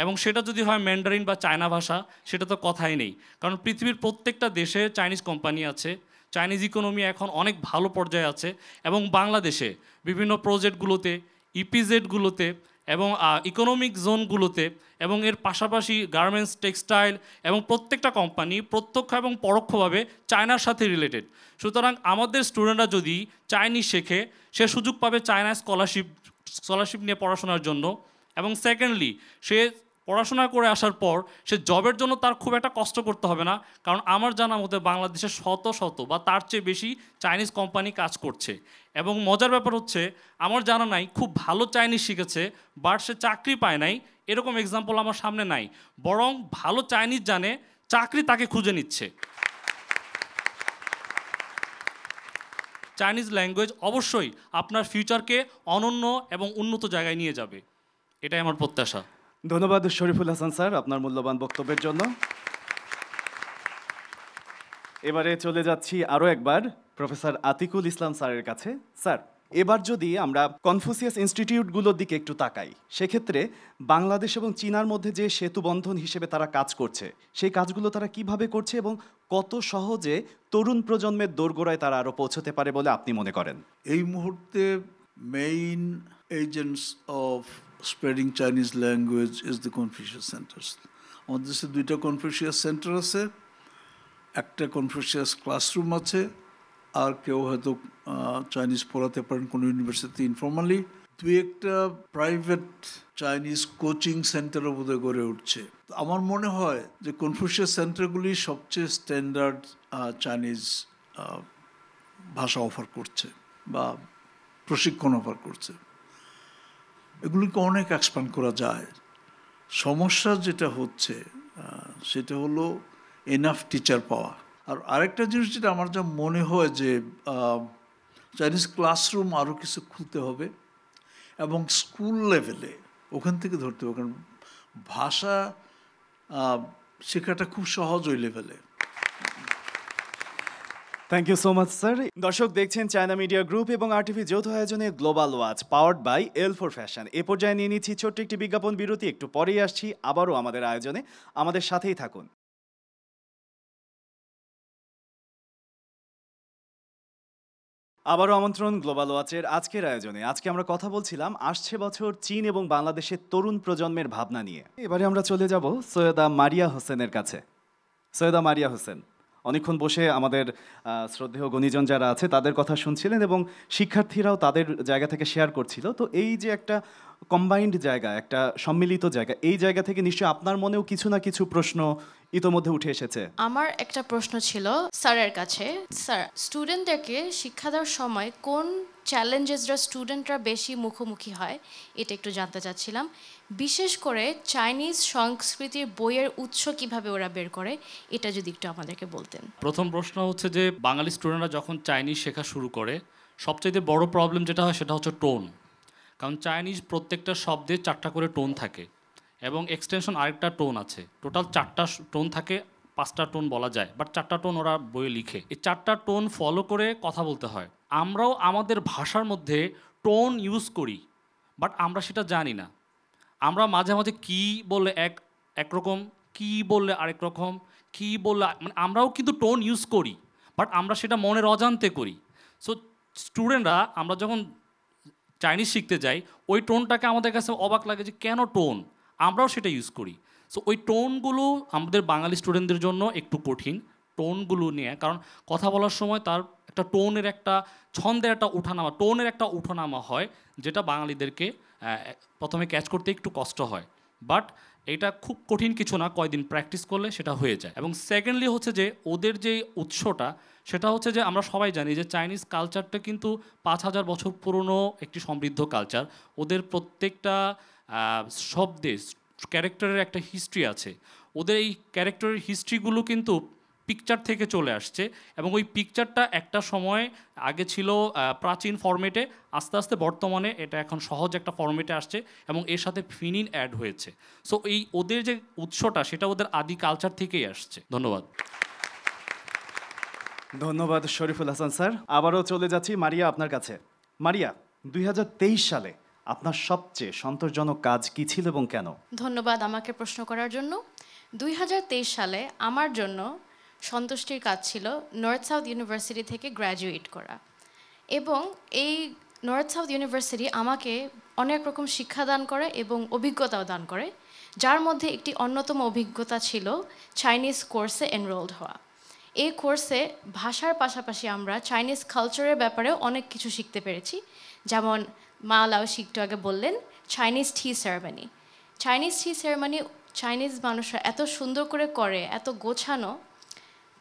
এবং সেটা যদি হয় ম্যান্ডারিন বা চায়না ভাষা, সেটা তো কথাই নেই। কারণ পৃথিবীর প্রত্যেকটা দেশে চাইনিজ কোম্পানি আছে, চাইনিজ ইকোনমি এখন অনেক ভালো পর্যায়ে আছে, এবং বাংলাদেশে বিভিন্ন প্রজেক্টগুলোতে, ইপিজেডগুলোতে এবং ইকোনমিক জোনগুলোতে এবং এর পাশাপাশি গার্মেন্টস, টেক্সটাইল এবং প্রত্যেকটা কোম্পানি প্রত্যক্ষ এবং পরোক্ষভাবে চায়নার সাথে রিলেটেড। সুতরাং আমাদের স্টুডেন্টরা যদি চাইনিজ শেখে, সে সুযোগ পাবে চায়নায় স্কলারশিপ নিয়ে পড়াশোনার জন্য। এবং সেকেন্ডলি, সে পড়াশোনা করে আসার পর সে জবের জন্য তার খুব একটা কষ্ট করতে হবে না, কারণ আমার জানা মতে বাংলাদেশে শত শত বা তার চেয়ে বেশি চাইনিজ কোম্পানি কাজ করছে। এবং মজার ব্যাপার হচ্ছে, আমার জানা নাই খুব ভালো চাইনিজ শিখেছে বাট সে চাকরি পায় নাই, এরকম এক্সাম্পল আমার সামনে নাই, বরং ভালো চাইনিজ জানে, চাকরি তাকে খুঁজে নিচ্ছে। চাইনিজ ল্যাঙ্গুয়েজ অবশ্যই আপনার ফিউচারকে অনন্য এবং উন্নত জায়গায় নিয়ে যাবে, এটাই আমার প্রত্যাশা। ধন্যবাদ শরীফুল হাসান স্যার আপনার মূল্যবান বক্তব্যের জন্য। এবারে চলে যাচ্ছি আরও একবার প্রফেসর আতিকুল ইসলাম স্যারের কাছে। স্যার, এবার যদি আমরা কনফুসিয়াস ইনস্টিটিউটগুলোর দিকে একটু তাকাই, সেক্ষেত্রে বাংলাদেশ এবং চীনার মধ্যে যে সেতু বন্ধন হিসেবে তারা কাজ করছে, সেই কাজগুলো তারা কিভাবে করছে এবং কত সহজে তরুণ প্রজন্মের দোরগোড়ায় তারা আরও পৌঁছতে পারে বলে আপনি মনে করেন? এই মুহূর্তে main agents of spreading Chinese language is the Confucius centres. আমাদের দেশে 2টা কনফুসিয়াস সেন্টার আছে, একটা কনফুসিয়াস ক্লাসরুম আছে, আর কেউ হয়তো চাইনিজ পড়াতে পারেন কোনো ইউনিভার্সিটি ইনফর্মালি। 2-1টা প্রাইভেট চাইনিজ কোচিং সেন্টারও বোধহয় গড়ে উঠছে। আমার মনে হয় যে কনফুসিয়াস সেন্টারগুলি সবচেয়ে স্ট্যান্ডার্ড চাইনিজ ভাষা অফার করছে বা প্রশিক্ষণ অফার করছে। এগুলিকে অনেক এক্সপ্যান্ড করা যায়। সমস্যা যেটা হচ্ছে সেটা হলো এনাফ টিচার পাওয়া। আর আরেকটা জিনিস যেটা আমার যা মনে হয় যে চাইনিজ ক্লাসরুম আরও কিছু খুলতে হবে এবং স্কুল লেভেলে ওখান থেকে ধরতে হবে, কারণ ভাষা শেখাটা খুব সহজ ওই লেভেলে। Thank you so much sir. দর্শক দেখছেন চায়না মিডিয়া গ্রুপ এবং RTV যৌথ আয়োজনে global watch powered by L4 fashion. এ পর্যায়ে নিয়ে নিচ্ছি ছোট্ট একটি বিজ্ঞাপন বিরতি, একটু পরেই আসছি আবারও আমাদের আয়োজনে, আমাদের সাথেই থাকুন। আবারও আমন্ত্রণ গ্লোবাল ওয়াচের আজকের আয়োজনে। আজকে আমরা কথা বলছিলাম আসছে বছর চীন এবং বাংলাদেশের তরুণ প্রজন্মের ভাবনা নিয়ে। এবারে আমরা চলে যাব সৈয়দা মারিয়া হোসেনের কাছে। সৈয়দা মারিয়া হোসেন অনেকক্ষণ বসে আমাদের শ্রদ্ধেয় গণিজন যারা আছে তাদের কথা শুনছিলেন এবং শিক্ষার্থীরাও তাদের জায়গা থেকে শেয়ার করছিল। তো এই যে একটা কম্বাইন্ড জায়গা, একটা সম্মিলিত জায়গা, এই জায়গা থেকে নিশ্চয়ই আপনার মনেও কিছু না কিছু প্রশ্ন ইতোমধ্যে উঠে এসেছে। আমার একটা প্রশ্ন ছিল স্যারের কাছে। স্যার, স্টুডেন্টদেরকে শিক্ষা দেওয়ার সময় কোন চ্যালেঞ্জেসরা স্টুডেন্টরা বেশি মুখোমুখি হয় এটা একটু জানতে চাচ্ছিলাম। বিশেষ করে চাইনিজ সংস্কৃতির বইয়ের উৎস কিভাবে ওরা বের করে, এটা যদি একটু আমাদেরকে বলতেন। প্রথম প্রশ্ন হচ্ছে যে বাঙালি স্টুডেন্টরা যখন চাইনিজ শেখা শুরু করে, সবচেয়ে বড় প্রবলেম যেটা হয় সেটা হচ্ছে টোন। কারণ চাইনিজ প্রত্যেকটা শব্দে 4টা করে টোন থাকে এবং এক্সটেনশন আরেকটা টোন আছে। টোটাল 4টা টোন থাকে, 5টা টোন বলা যায়, বাট 4টা টোন ওরা বইয়ে লিখে। এই 4টা টোন ফলো করে কথা বলতে হয়। আমরাও আমাদের ভাষার মধ্যে টোন ইউজ করি, বাট আমরা সেটা জানি না। আমরা মাঝে মাঝে কি বললে একরকম, কি বললে আরেক রকম, কি বললে মানে আমরাও কিন্তু টোন ইউজ করি, বাট আমরা সেটা মনের অজান্তে করি। সো স্টুডেন্টরা আমরা যখন চাইনিজ শিখতে যাই, ওই টোনটাকে আমাদের কাছে অবাক লাগে যে কেন টোন, আমরাও সেটা ইউজ করি। সো ওই টোনগুলো আমাদের বাঙালি স্টুডেন্টদের জন্য একটু কঠিন, টোনগুলো নিয়ে। কারণ কথা বলার সময় তার একটা টোনের একটা ছন্দের একটা ওঠানামা, টোনের একটা ওঠানামা হয়, যেটা বাঙালিদেরকে প্রথমে ক্যাচ করতে একটু কষ্ট হয়। বাট এটা খুব কঠিন কিছু না, কয়দিন প্র্যাকটিস করলে সেটা হয়ে যায়। এবং সেকেন্ডলি হচ্ছে যে ওদের যে উৎসটা, সেটা হচ্ছে যে আমরা সবাই জানি যে চাইনিজ কালচারটা কিন্তু 5000 বছর পুরনো একটি সমৃদ্ধ কালচার। ওদের প্রত্যেকটা শব্দে ক্যারেক্টারের একটা হিস্ট্রি আছে। ওদের এই ক্যারেক্টারের হিস্ট্রিগুলো কিন্তু পিকচার থেকে চলে আসছে এবং ওই পিকচারটা একটা সময় আগে ছিল প্রাচীন ফরম্যাটে, আস্তে আস্তে বর্তমানে এটা এখন সহজ একটা ফরম্যাটে আসছে এবং এর সাথে ফিনিন অ্যাড হয়েছে। সো এই ওদের যে উৎসটা সেটা ওদের আদি কালচার থেকেই আসছে। ধন্যবাদ। ধন্যবাদ শরীফুল হাসান স্যার। আবারও চলে যাচ্ছি মারিয়া আপনার কাছে। মারিয়া, 2023 সালে আপনার সবচেয়ে সন্তোষজনক কাজ কী ছিল এবং কেন? ধন্যবাদ আমাকে প্রশ্ন করার জন্য। 2023 সালে আমার জন্য সন্তুষ্টির কাজ ছিল নর্থ সাউথ ইউনিভার্সিটি থেকে গ্র্যাজুয়েট করা। এবং এই নর্থ সাউথ ইউনিভার্সিটি আমাকে অনেক রকম শিক্ষাদান করে এবং অভিজ্ঞতাও দান করে, যার মধ্যে একটি অন্যতম অভিজ্ঞতা ছিল চাইনিজ কোর্সে এনরোলড হওয়া। এই কোর্সে ভাষার পাশাপাশি আমরা চাইনিজ কালচারের ব্যাপারেও অনেক কিছু শিখতে পেরেছি, যেমন মা লাও একটু আগে বললেন চাইনিজ টি সেরেমনি। চাইনিজ টি সেরেমনি চাইনিজ মানুষরা এত সুন্দর করে, এত গোছানো,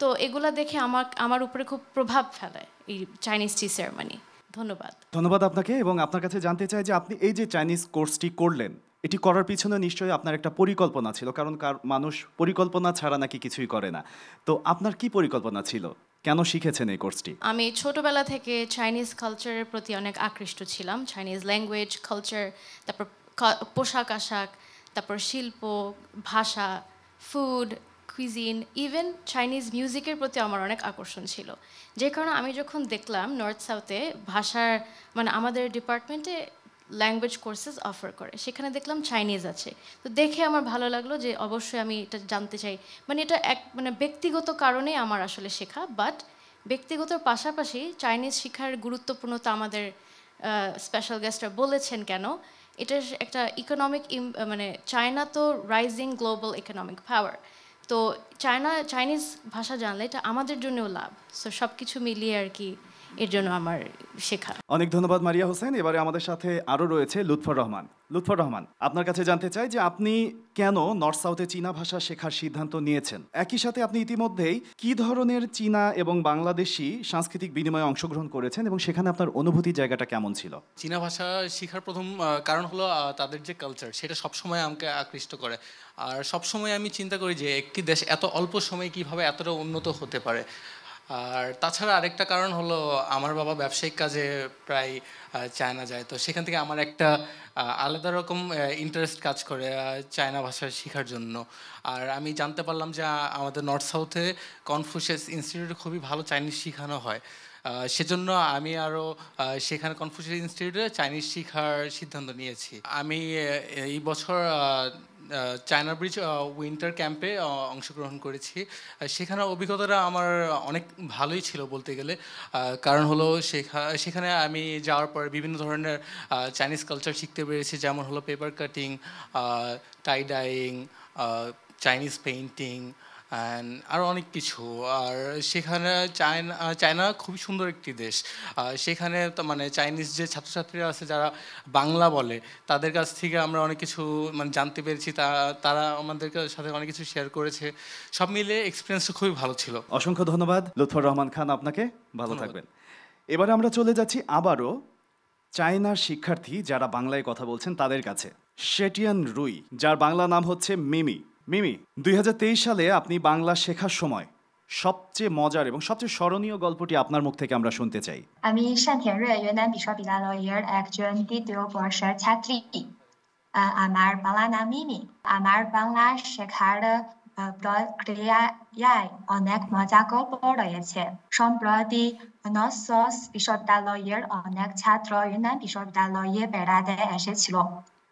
তো এগুলা দেখে আমার উপরে খুব প্রভাব ফেলে এই চাইনিজ টি সেরেমনি। ধন্যবাদ। ধন্যবাদ আপনাকে। এবং আপনার কাছে জানতে চাই যে আপনি এই যে চাইনিজ কোর্সটি করলেন, এটি করার পিছনে নিশ্চয়ই আপনার একটা পরিকল্পনা ছিল, কারণ মানুষ পরিকল্পনা ছাড়া নাকি কিছুই করে না। তো আপনার কি পরিকল্পনা ছিল, কেন শিখেছেন এই কোর্সটি? আমি ছোটবেলা থেকে চাইনিজ কালচারের প্রতি অনেক আকৃষ্ট ছিলাম। চাইনিজ ল্যাঙ্গুয়েজ, কালচার, তারপর পোশাক আশাক, তারপর শিল্প, ভাষা, ফুড, কুইজিন, ইভেন চাইনিজ মিউজিকের প্রতি আমার অনেক আকর্ষণ ছিল। যে কারণে আমি যখন দেখলাম নর্থ সাউথে ভাষার মানে আমাদের ডিপার্টমেন্টে ল্যাঙ্গুয়েজ কোর্সেস অফার করে, সেখানে দেখলাম চাইনিজ আছে, তো দেখে আমার ভালো লাগলো যে অবশ্যই আমি এটা জানতে চাই। মানে এটা মানে ব্যক্তিগত কারণেই আমার আসলে শেখা, বাট ব্যক্তিগতর পাশাপাশি চাইনিজ শেখার গুরুত্বপূর্ণতা আমাদের স্পেশাল গেস্টরা বলেছেন কেন। এটা একটা ইকোনমিক মানে চায়না তো রাইজিং গ্লোবাল ইকোনমিক পাওয়ার, তো চাইনিজ ভাষা জানলে এটা আমাদের জন্যও লাভ। সো সব কিছু মিলিয়ে আর কি এর জন্য আমার শেখা। অনেক ধন্যবাদ মারিয়া হোসেন। এবারে আমাদের সাথে আরও রয়েছে লুৎফর রহমান। লুৎফর রহমান, আপনার কাছে জানতে চাই যে আপনি কেন নর্থ সাউথে চীনা ভাষা শেখার সিদ্ধান্ত নিয়েছেন, একই সাথে আপনি ইতিমধ্যেই কি ধরনের চীনা এবং বাংলাদেশি সাংস্কৃতিক বিনিময়ে অংশগ্রহণ করেছেন এবং সেখানে আপনার অনুভূতির জায়গাটা কেমন ছিল? চীনা ভাষা শেখার প্রথম কারণ হলো তাদের যে কালচার, সেটা সবসময় আমাকে আকৃষ্ট করে। আর সবসময় আমি চিন্তা করি যে একটি দেশ এত অল্প সময়ে কীভাবে এতটা উন্নত হতে পারে। আর তাছাড়া আরেকটা কারণ হলো আমার বাবা ব্যবসায়িক কাজে প্রায় চায়না যায়, তো সেখান থেকে আমার একটা আলাদা রকম ইন্টারেস্ট কাজ করে চায়না ভাষা শেখার জন্য। আর আমি জানতে পারলাম যে আমাদের নর্থ সাউথে কনফুসিয়াস ইনস্টিটিউটে খুবই ভালো চাইনিজ শেখানো হয়, সেজন্য আমি আরও সেখানে কনফুসিয়াস ইনস্টিটিউটে চাইনিজ শেখার সিদ্ধান্ত নিয়েছি। আমি এই বছর চায়না ব্রিজ উইন্টার ক্যাম্পে অংশগ্রহণ করেছি। সেখানে অভিজ্ঞতাটা আমার অনেক ভালোই ছিল বলতে গেলে, কারণ হলো সেখানে আমি যাওয়ার পর বিভিন্ন ধরনের চাইনিজ কালচার শিখতে পেরেছি, যেমন হলো paper cutting, tie dyeing, Chinese painting and আরও অনেক কিছু। আর সেখানে চায়না খুবই সুন্দর একটি দেশ। সেখানে মানে চাইনিজ যে ছাত্রছাত্রীরা আছে যারা বাংলা বলে, তাদের কাছ থেকে আমরা অনেক কিছু মানে জানতে পেরেছি, তারা আমাদের সাথে অনেক কিছু শেয়ার করেছে। সব মিলে এক্সপিরিয়েন্সটা খুবই ভালো ছিল। অসংখ্য ধন্যবাদ লুৎফর রহমান খান, আপনাকে ভালো থাকবেন। এবারে আমরা চলে যাচ্ছি আবারও চায়নার শিক্ষার্থী যারা বাংলায় কথা বলছেন তাদের কাছে। শেটিয়ান রুই, যার বাংলা নাম হচ্ছে মিমি। মিমি, 2023 সালে আপনি বাংলা শেখার সময় সবচেয়ে মজার এবং সবচেয়ে স্মরণীয় গল্পটি আপনার মুখ থেকে আমরা শুনতে চাই। আমি শান্তিয়ান রুই, ইউনান বিশ্ববিদ্যালয়ের একজন দ্বিতীয় বর্ষের ছাত্রী। আমার বাংলা নাম মিমি। আমার বাংলা শেখার প্রক্রিয়ায় অনেক মজার গল্প রয়েছে। সম্প্রতি নর্থ সাউথ বিশ্ববিদ্যালয়ের অনেক ছাত্র ইউনান বিশ্ববিদ্যালয়ে বেড়াতে এসেছিল।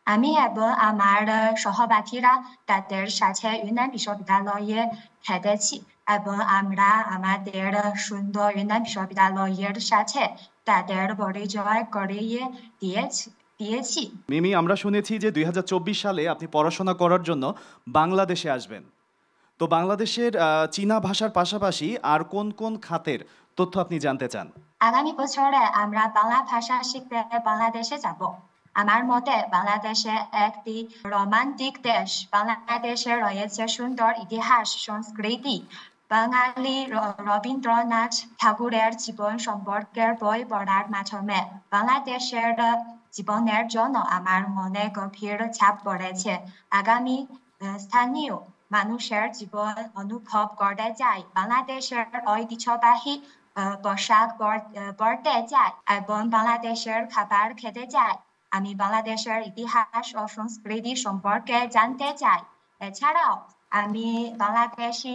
আমি এবং আমার সহপাঠীরা তাদের সাথে ইউনান বিশ্ববিদ্যালয়ে খেতেছি এবং আমরা আমাদের সুন্দর ইউনান বিশ্ববিদ্যালয়ের সাথে তাদের পরিচয় করিয়ে দিয়েছি। মিমি, আমরা শুনেছি যে 2024 সালে আপনি পড়াশোনা করার জন্য বাংলাদেশে আসবেন। তো বাংলাদেশের চীনা ভাষার পাশাপাশি আর কোন কোন খাতের তথ্য আপনি জানতে চান? আগামী বছরে আমরা বাংলা ভাষা শিখতে বাংলাদেশে যাব। আমার মতে বাংলাদেশে একটি রোমান্টিক দেশ। বাংলাদেশে রয়েছে সুন্দর ইতিহাস, সংস্কৃতি। বাঙালি রবীন্দ্রনাথ ঠাকুরের জীবন সম্পর্কের বই পড়ার মাধ্যমে বাংলাদেশের জীবনের জন্য আমার মনে গভীর ছাপ পড়েছে। আগামী স্থানীয় মানুষের জীবন অনুভব করতে চাই, বাংলাদেশের ঐতিহ্যবাহী পোশাক পরতে চাই এবং বাংলাদেশের খাবার খেতে চাই। আমি বাংলাদেশের ইতিহাস ও সংস্কৃতি সম্পর্কে জানতে চাই। এছাড়াও আমি বাংলাদেশি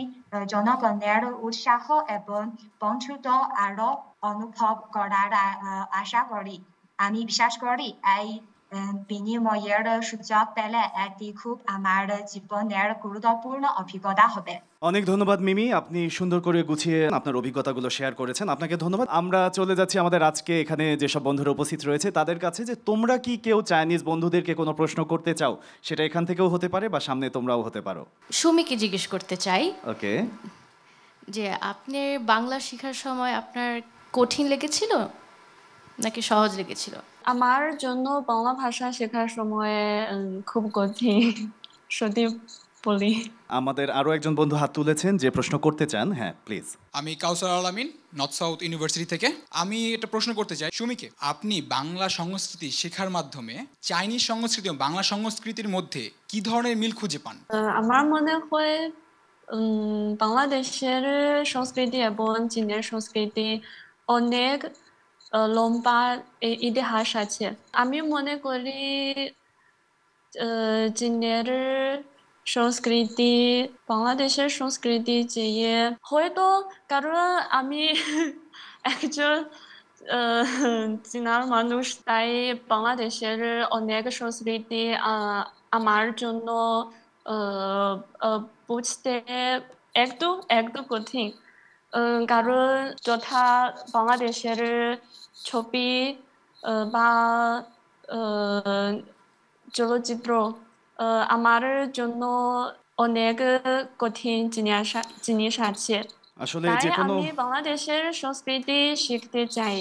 জনগণের উৎসাহ এবং বন্ধুত্ব আরো অনুভব করার আশা করি। আমি বিশ্বাস করি এই বিনিময়ের সুযোগ পেলে এটি খুব আমার জীবনের গুরুত্বপূর্ণ অভিজ্ঞতা হবে। অনেক ধন্যবাদ মিমি, আপনি সুন্দর করে গুছিয়ে আপনার অভিজ্ঞতাগুলো শেয়ার করেছেন, আপনাকে ধন্যবাদ। আমরা চলে যাচ্ছি আমাদের আজকে এখানে যেসব বন্ধুরা উপস্থিত রয়েছে তাদের কাছে, যে তোমরা কি কেউ চাইনিজ বন্ধুদেরকে কোনো প্রশ্ন করতে চাও? সেটা এখান থেকেও হতে পারে বা সামনে তোমরাও হতে পারো। সুমিকে জিজ্ঞেস করতে চাই ওকে, যে আপনি বাংলা শেখার সময় আপনার কঠিন লেগেছিল নাকি সহজ লেগেছিল? আমার জন্য বাংলা ভাষা শেখার সময় খুব কঠিন, সত্যি বলি। আমাদের আরো একজন বন্ধু হাত তুলেছেন যে প্রশ্ন করতে চান। হ্যাঁ প্লিজ। আমি কাউসার আলামিন, নর্থ সাউথ ইউনিভার্সিটি থেকে। আমি এটা প্রশ্ন করতে চাই সুমিকে, আপনি বাংলা সংস্কৃতি শেখার মাধ্যমে চাইনিজ সংস্কৃতি এবং বাংলা সংস্কৃতির মধ্যে কি ধরনের মিল খুঁজে পান? আমার মনে হয় বাংলাদেশের সংস্কৃতি এবং চীনের সংস্কৃতি অনেক লম্বা ইতিহাস আছে। আমি মনে করি চীনের সংস্কৃতি বাংলাদেশের সংস্কৃতি চেয়ে হয়তো, কারণ আমি একজন চীনার মানুষ, তাই বাংলাদেশের অনেক সংস্কৃতি আমার জন্য বুঝতে একটু কঠিন, কারণ যথা বাংলাদেশের ছবি বা চলচ্চিত্র আমার জন্য অনেক কঠিন জিনিস আছে। আসলে তাই যে কোনো আমি বাংলাদেশের সংস্কৃতি শিখতে চাই।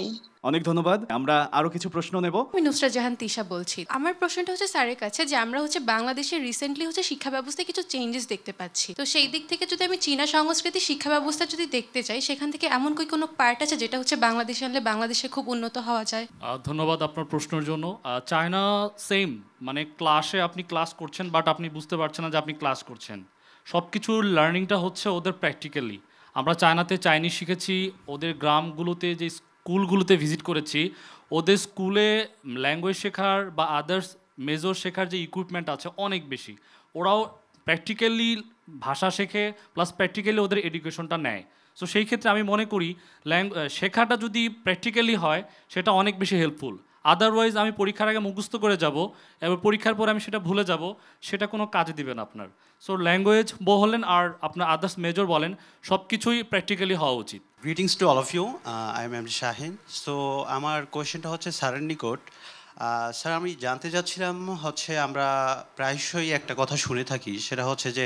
অনেক ধন্যবাদ। আমরা আরো কিছু প্রশ্ন নেব। আমি নুসরাত জাহান তিশা বলছি। আমার প্রশ্নটা হচ্ছে স্যারের কাছে, যে আমরা হচ্ছে বাংলাদেশে রিসেন্টলি হচ্ছে শিক্ষা ব্যবস্থায় কিছু চেঞ্জেস দেখতে পাচ্ছি, তো সেই দিক থেকে যদি আমি চীনা সংস্কৃতি শিক্ষা ব্যবস্থা যদি দেখতে চাই, সেখান থেকে এমন কোনো পার্ট আছে যেটা হচ্ছে বাংলাদেশে আনলে বাংলাদেশে খুব উন্নত হওয়া যায়? ধন্যবাদ আপনার প্রশ্নের জন্য। চায়না সেম, মানে ক্লাসে আপনি ক্লাস করছেন বাট আপনি বুঝতে পারছেন না যে আপনি ক্লাস করছেন। সব কিছুর লার্নিংটা হচ্ছে ওদের প্র্যাকটিক্যালি। আমরা চায়নাতে চাইনিজ শিখেছি, ওদের গ্রামগুলোতে যে স্কুলগুলোতে ভিজিট করেছি, ওদের স্কুলে ল্যাঙ্গুয়েজ শেখার বা আদার্স মেজর শেখার যে ইকুইপমেন্ট আছে অনেক বেশি। ওরাও প্র্যাকটিক্যালি ভাষা শেখে, প্লাস প্র্যাকটিক্যালি ওদের এডুকেশনটা নেয়। সো সেই ক্ষেত্রে আমি মনে করি শেখাটা যদি প্র্যাকটিক্যালি হয় সেটা অনেক বেশি হেল্পফুল। আদারওয়াইজ আমি পরীক্ষার আগে মুখস্থ করে যাব, এবার পরীক্ষার পরে আমি সেটা ভুলে যাব, সেটা কোনো কাজে দিবে না আপনার। সো ল্যাঙ্গুয়েজ বলেন আর আপনার আদার্স মেজর বলেন, সব কিছুই প্র্যাকটিক্যালি হওয়া উচিত। Greetings to all of you, I am MD Shahin. So আমার কোয়েশ্চেনটা হচ্ছে স্যারের নিকট। স্যার, আমি জানতে চাচ্ছিলাম হচ্ছে আমরা প্রায়শই একটা কথা শুনে থাকি, সেটা হচ্ছে যে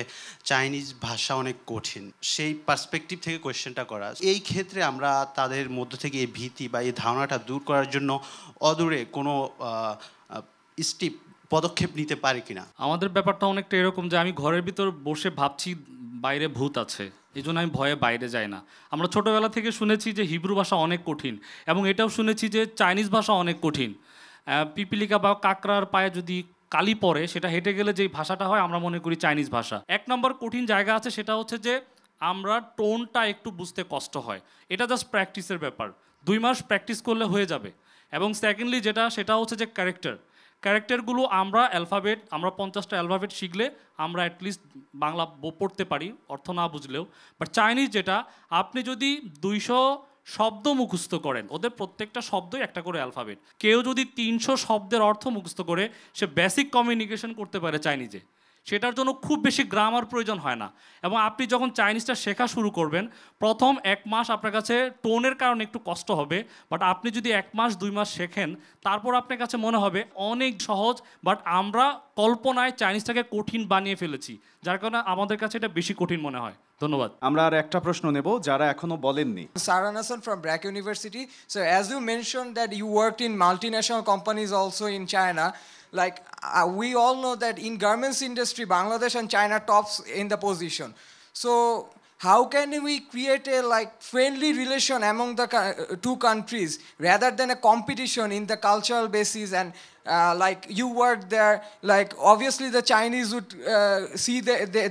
চাইনিজ ভাষা অনেক কঠিন। সেই পার্সপেক্টিভ থেকে কোয়েশ্চেনটা করা। এই ক্ষেত্রে আমরা তাদের মধ্য থেকে এই ভীতি বা এই ধারণাটা দূর করার জন্য অদূরে কোনো স্টেপ পদক্ষেপ নিতে পারি কিনা? আমাদের ব্যাপারটা অনেকটা এরকম যে আমি ঘরের ভিতর বসে ভাবছি বাইরে ভূত আছে, এই জন্য আমি ভয়ে বাইরে যাই না। আমরা ছোটোবেলা থেকে শুনেছি যে হিব্রু ভাষা অনেক কঠিন, এবং এটাও শুনেছি যে চাইনিজ ভাষা অনেক কঠিন। পিপিলিকা বা কাকড়ার পায়ে যদি কালি পড়ে, সেটা হেঁটে গেলে যেই ভাষাটা হয় আমরা মনে করি চাইনিজ ভাষা। এক নম্বর কঠিন জায়গা আছে, সেটা হচ্ছে যে আমরা টোনটা একটু বুঝতে কষ্ট হয়। এটা জাস্ট প্র্যাকটিসের ব্যাপার, 2 মাস প্র্যাকটিস করলে হয়ে যাবে। এবং সেকেন্ডলি সেটা হচ্ছে যে ক্যারেক্টারগুলো আমরা 50টা অ্যালফাবেট শিখলে আমরা অ্যাটলিস্ট বাংলা পড়তে পারি, অর্থ না বুঝলেও। বাট চাইনিজ যেটা, আপনি যদি 200 শব্দ মুখস্থ করেন, ওদের প্রত্যেকটা শব্দই একটা করে অ্যালফাবেট। কেউ যদি 300 শব্দের অর্থ মুখস্থ করে, সে বেসিক কমিউনিকেশন করতে পারে চাইনিজে। সেটার জন্য খুব বেশি গ্রামার প্রয়োজন হয় না। এবং আপনি যখন চাইনিজটা শেখা শুরু করবেন, প্রথম 1 মাস আপনার কাছে টোনের কারণে একটু কষ্ট হবে, বাট আপনি যদি 1 মাস 2 মাস শেখেন, তারপর আপনার কাছে মনে হবে অনেক সহজ। বাট আমরা কল্পনায় চাইনিজটাকে কঠিন বানিয়ে ফেলেছি, যার কারণে আমাদের কাছে এটা বেশি কঠিন মনে হয়। ধন্যবাদ। আমরা আর একটা প্রশ্ন নেব যারা এখনো বলেননি। Saran Hassan from Brack University. So as you mentioned that you worked in multinational companies also in China, like we all know that in garments industry, Bangladesh and China tops in the position. So how can we create a friendly relation among the two countries rather than a competition in the cultural basis? And you work there, obviously the Chinese would see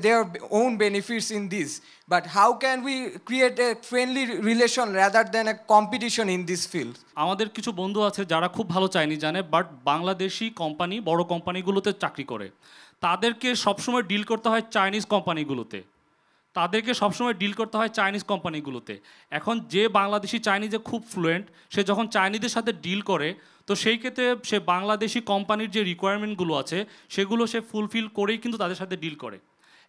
their own benefits in this, but how can we create a friendly relation rather than a competition in this field? আমাদের কিছু বন্ধু আছে যারা খুব ভালো Chinese জানে, but Bangladeshi company, বড় কোম্পানিগুলোতে চাকরি করে, তাদেরকে সবসময় ডিল করতে হয় চাইনিজ কোম্পানিগুলোতে। তাদেরকে সবসময় ডিল করতে হয় চাইনিজ কোম্পানিগুলোতে। এখন যে বাংলাদেশি চাইনিজে খুব ফ্লুয়েন্ট, সে যখন চাইনিজদের সাথে ডিল করে, তো সেই ক্ষেত্রে সে বাংলাদেশি কোম্পানির যে রিকোয়ারমেন্টগুলো আছে সেগুলো সে ফুলফিল করেই কিন্তু তাদের সাথে ডিল করে।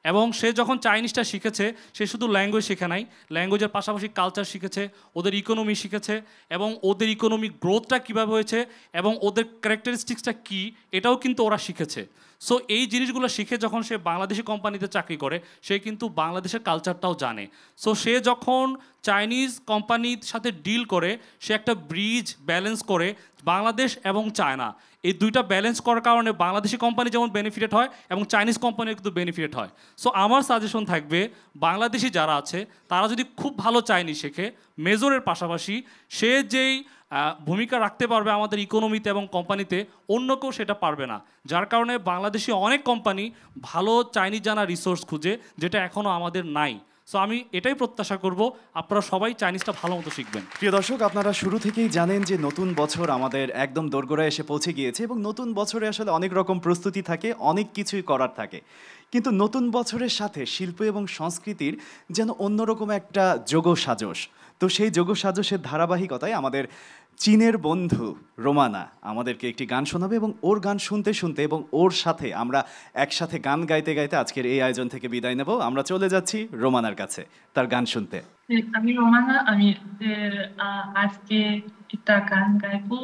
এবং সে যখন চাইনিজটা শিখেছে, সে শুধু ল্যাঙ্গুয়েজ শেখে নাই, ল্যাঙ্গুয়েজের পাশাপাশি কালচার শিখেছে, ওদের ইকোনমি শিখেছে, এবং ওদের ইকোনমিক গ্রোথটা কীভাবে হয়েছে এবং ওদের ক্যারেক্টারিস্টিক্সটা কী এটাও কিন্তু ওরা শিখেছে। সো এই জিনিসগুলো শিখে যখন সে বাংলাদেশি কোম্পানিতে চাকরি করে, সে কিন্তু বাংলাদেশের কালচারটাও জানে। সো সে যখন চাইনিজ কোম্পানির সাথে ডিল করে, সে একটা ব্রিজ ব্যালেন্স করে বাংলাদেশ এবং চায়না, এই দুইটা ব্যালেন্স করার কারণে বাংলাদেশি কোম্পানি যেমন বেনিফিটেড হয় এবং চাইনিজ কোম্পানির কিন্তু বেনিফিটেড হয়। সো আমার সাজেশন থাকবে, বাংলাদেশি যারা আছে তারা যদি খুব ভালো চাইনিজ শেখে, মেজরের পাশাপাশি সে যেই ভূমিকা রাখতে পারবে আমাদের ইকোনমিতে এবং কোম্পানিতে, অন্য কেউ সেটা পারবে না। যার কারণে বাংলাদেশি অনেক কোম্পানি ভালো চাইনিজ জানা রিসোর্স খুঁজে, যেটা এখনও আমাদের নাই। সো আমি এটাই প্রত্যাশা করব আপনারা সবাই চাইনিজটা ভালো মতো শিখবেন। প্রিয় দর্শক, আপনারা শুরু থেকেই জানেন যে নতুন বছর আমাদের একদম দোরগোড়ায় এসে পৌঁছে গিয়েছে এবং নতুন বছরে আসলে অনেক রকম প্রস্তুতি থাকে, অনেক কিছুই করার থাকে। কিন্তু নতুন বছরের সাথে শিল্প এবং সংস্কৃতির যেন অন্যরকম একটা যোগসাজশ। তো সেই যোগসাজশের ধারাবাহিকতায় আমাদের চীনের বন্ধু রোমানা আমাদেরকে একটি গান শোনাবে এবং ওর গান শুনতে শুনতে এবং ওর সাথে আমরা একসাথে গান গাইতে গাইতে আজকের এই আয়োজন থেকে বিদায় নেব। আমরা চলে যাচ্ছি রোমানার কাছে তার গান শুনতে। আমি রোমানা, আমি আজকে একটা গান গাইবো।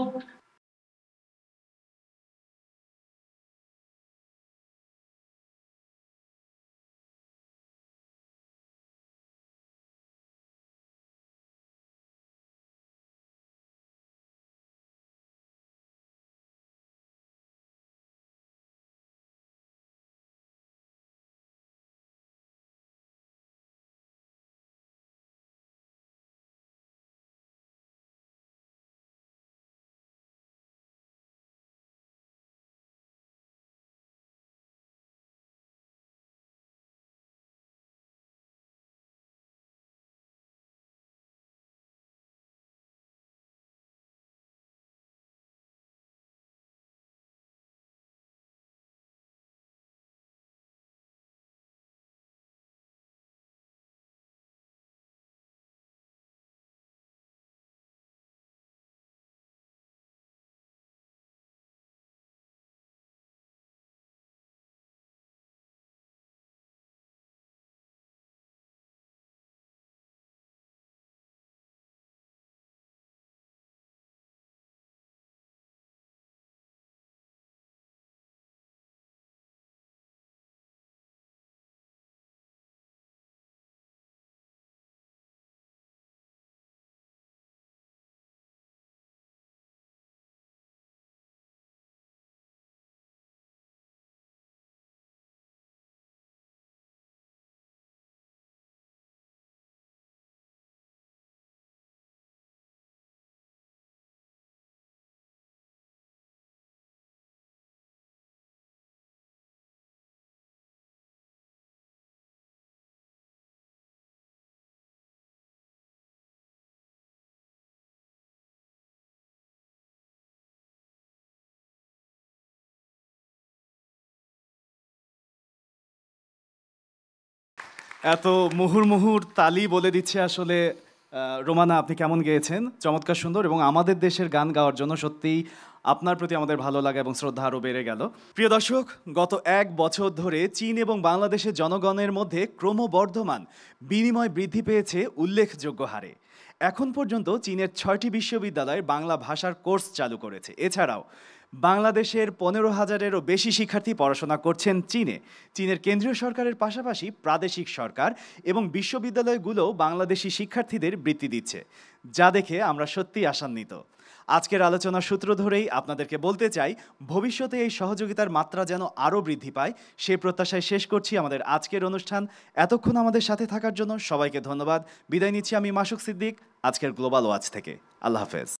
এত মুহুর্মুহুর তালি বলে দিচ্ছে আসলে রোমানা, আপনি কেমন গেয়েছেন? চমৎকার সুন্দর, এবং আমাদের দেশের গান গাওয়ার জন্য সত্যিই আপনার প্রতি আমাদের ভালো লাগা এবং শ্রদ্ধা আরও বেড়ে গেল। প্রিয় দর্শক, গত 1 বছর ধরে চীন এবং বাংলাদেশের জনগণের মধ্যে ক্রমবর্ধমান বিনিময় বৃদ্ধি পেয়েছে উল্লেখযোগ্য হারে। এখন পর্যন্ত চীনের 6টি বিশ্ববিদ্যালয় বাংলা ভাষার কোর্স চালু করেছে। এছাড়াও বাংলাদেশের 15,000-এরও বেশি শিক্ষার্থী পড়াশোনা করছেন চীনে। চীনের কেন্দ্রীয় সরকারের পাশাপাশি প্রাদেশিক সরকার এবং বিশ্ববিদ্যালয়গুলো বাংলাদেশি শিক্ষার্থীদের বৃত্তি দিচ্ছে, যা দেখে আমরা সত্যিই আশান্বিত। আজকের আলোচনার সূত্র ধরেই আপনাদেরকে বলতে চাই, ভবিষ্যতে এই সহযোগিতার মাত্রা যেন আরও বৃদ্ধি পায় সেই প্রত্যাশায় শেষ করছি আমাদের আজকের অনুষ্ঠান। এতক্ষণ আমাদের সাথে থাকার জন্য সবাইকে ধন্যবাদ। বিদায় নিচ্ছি আমি মাসুক সিদ্দিক আজকের গ্লোবাল ওয়াচ থেকে। আল্লাহ হাফেজ।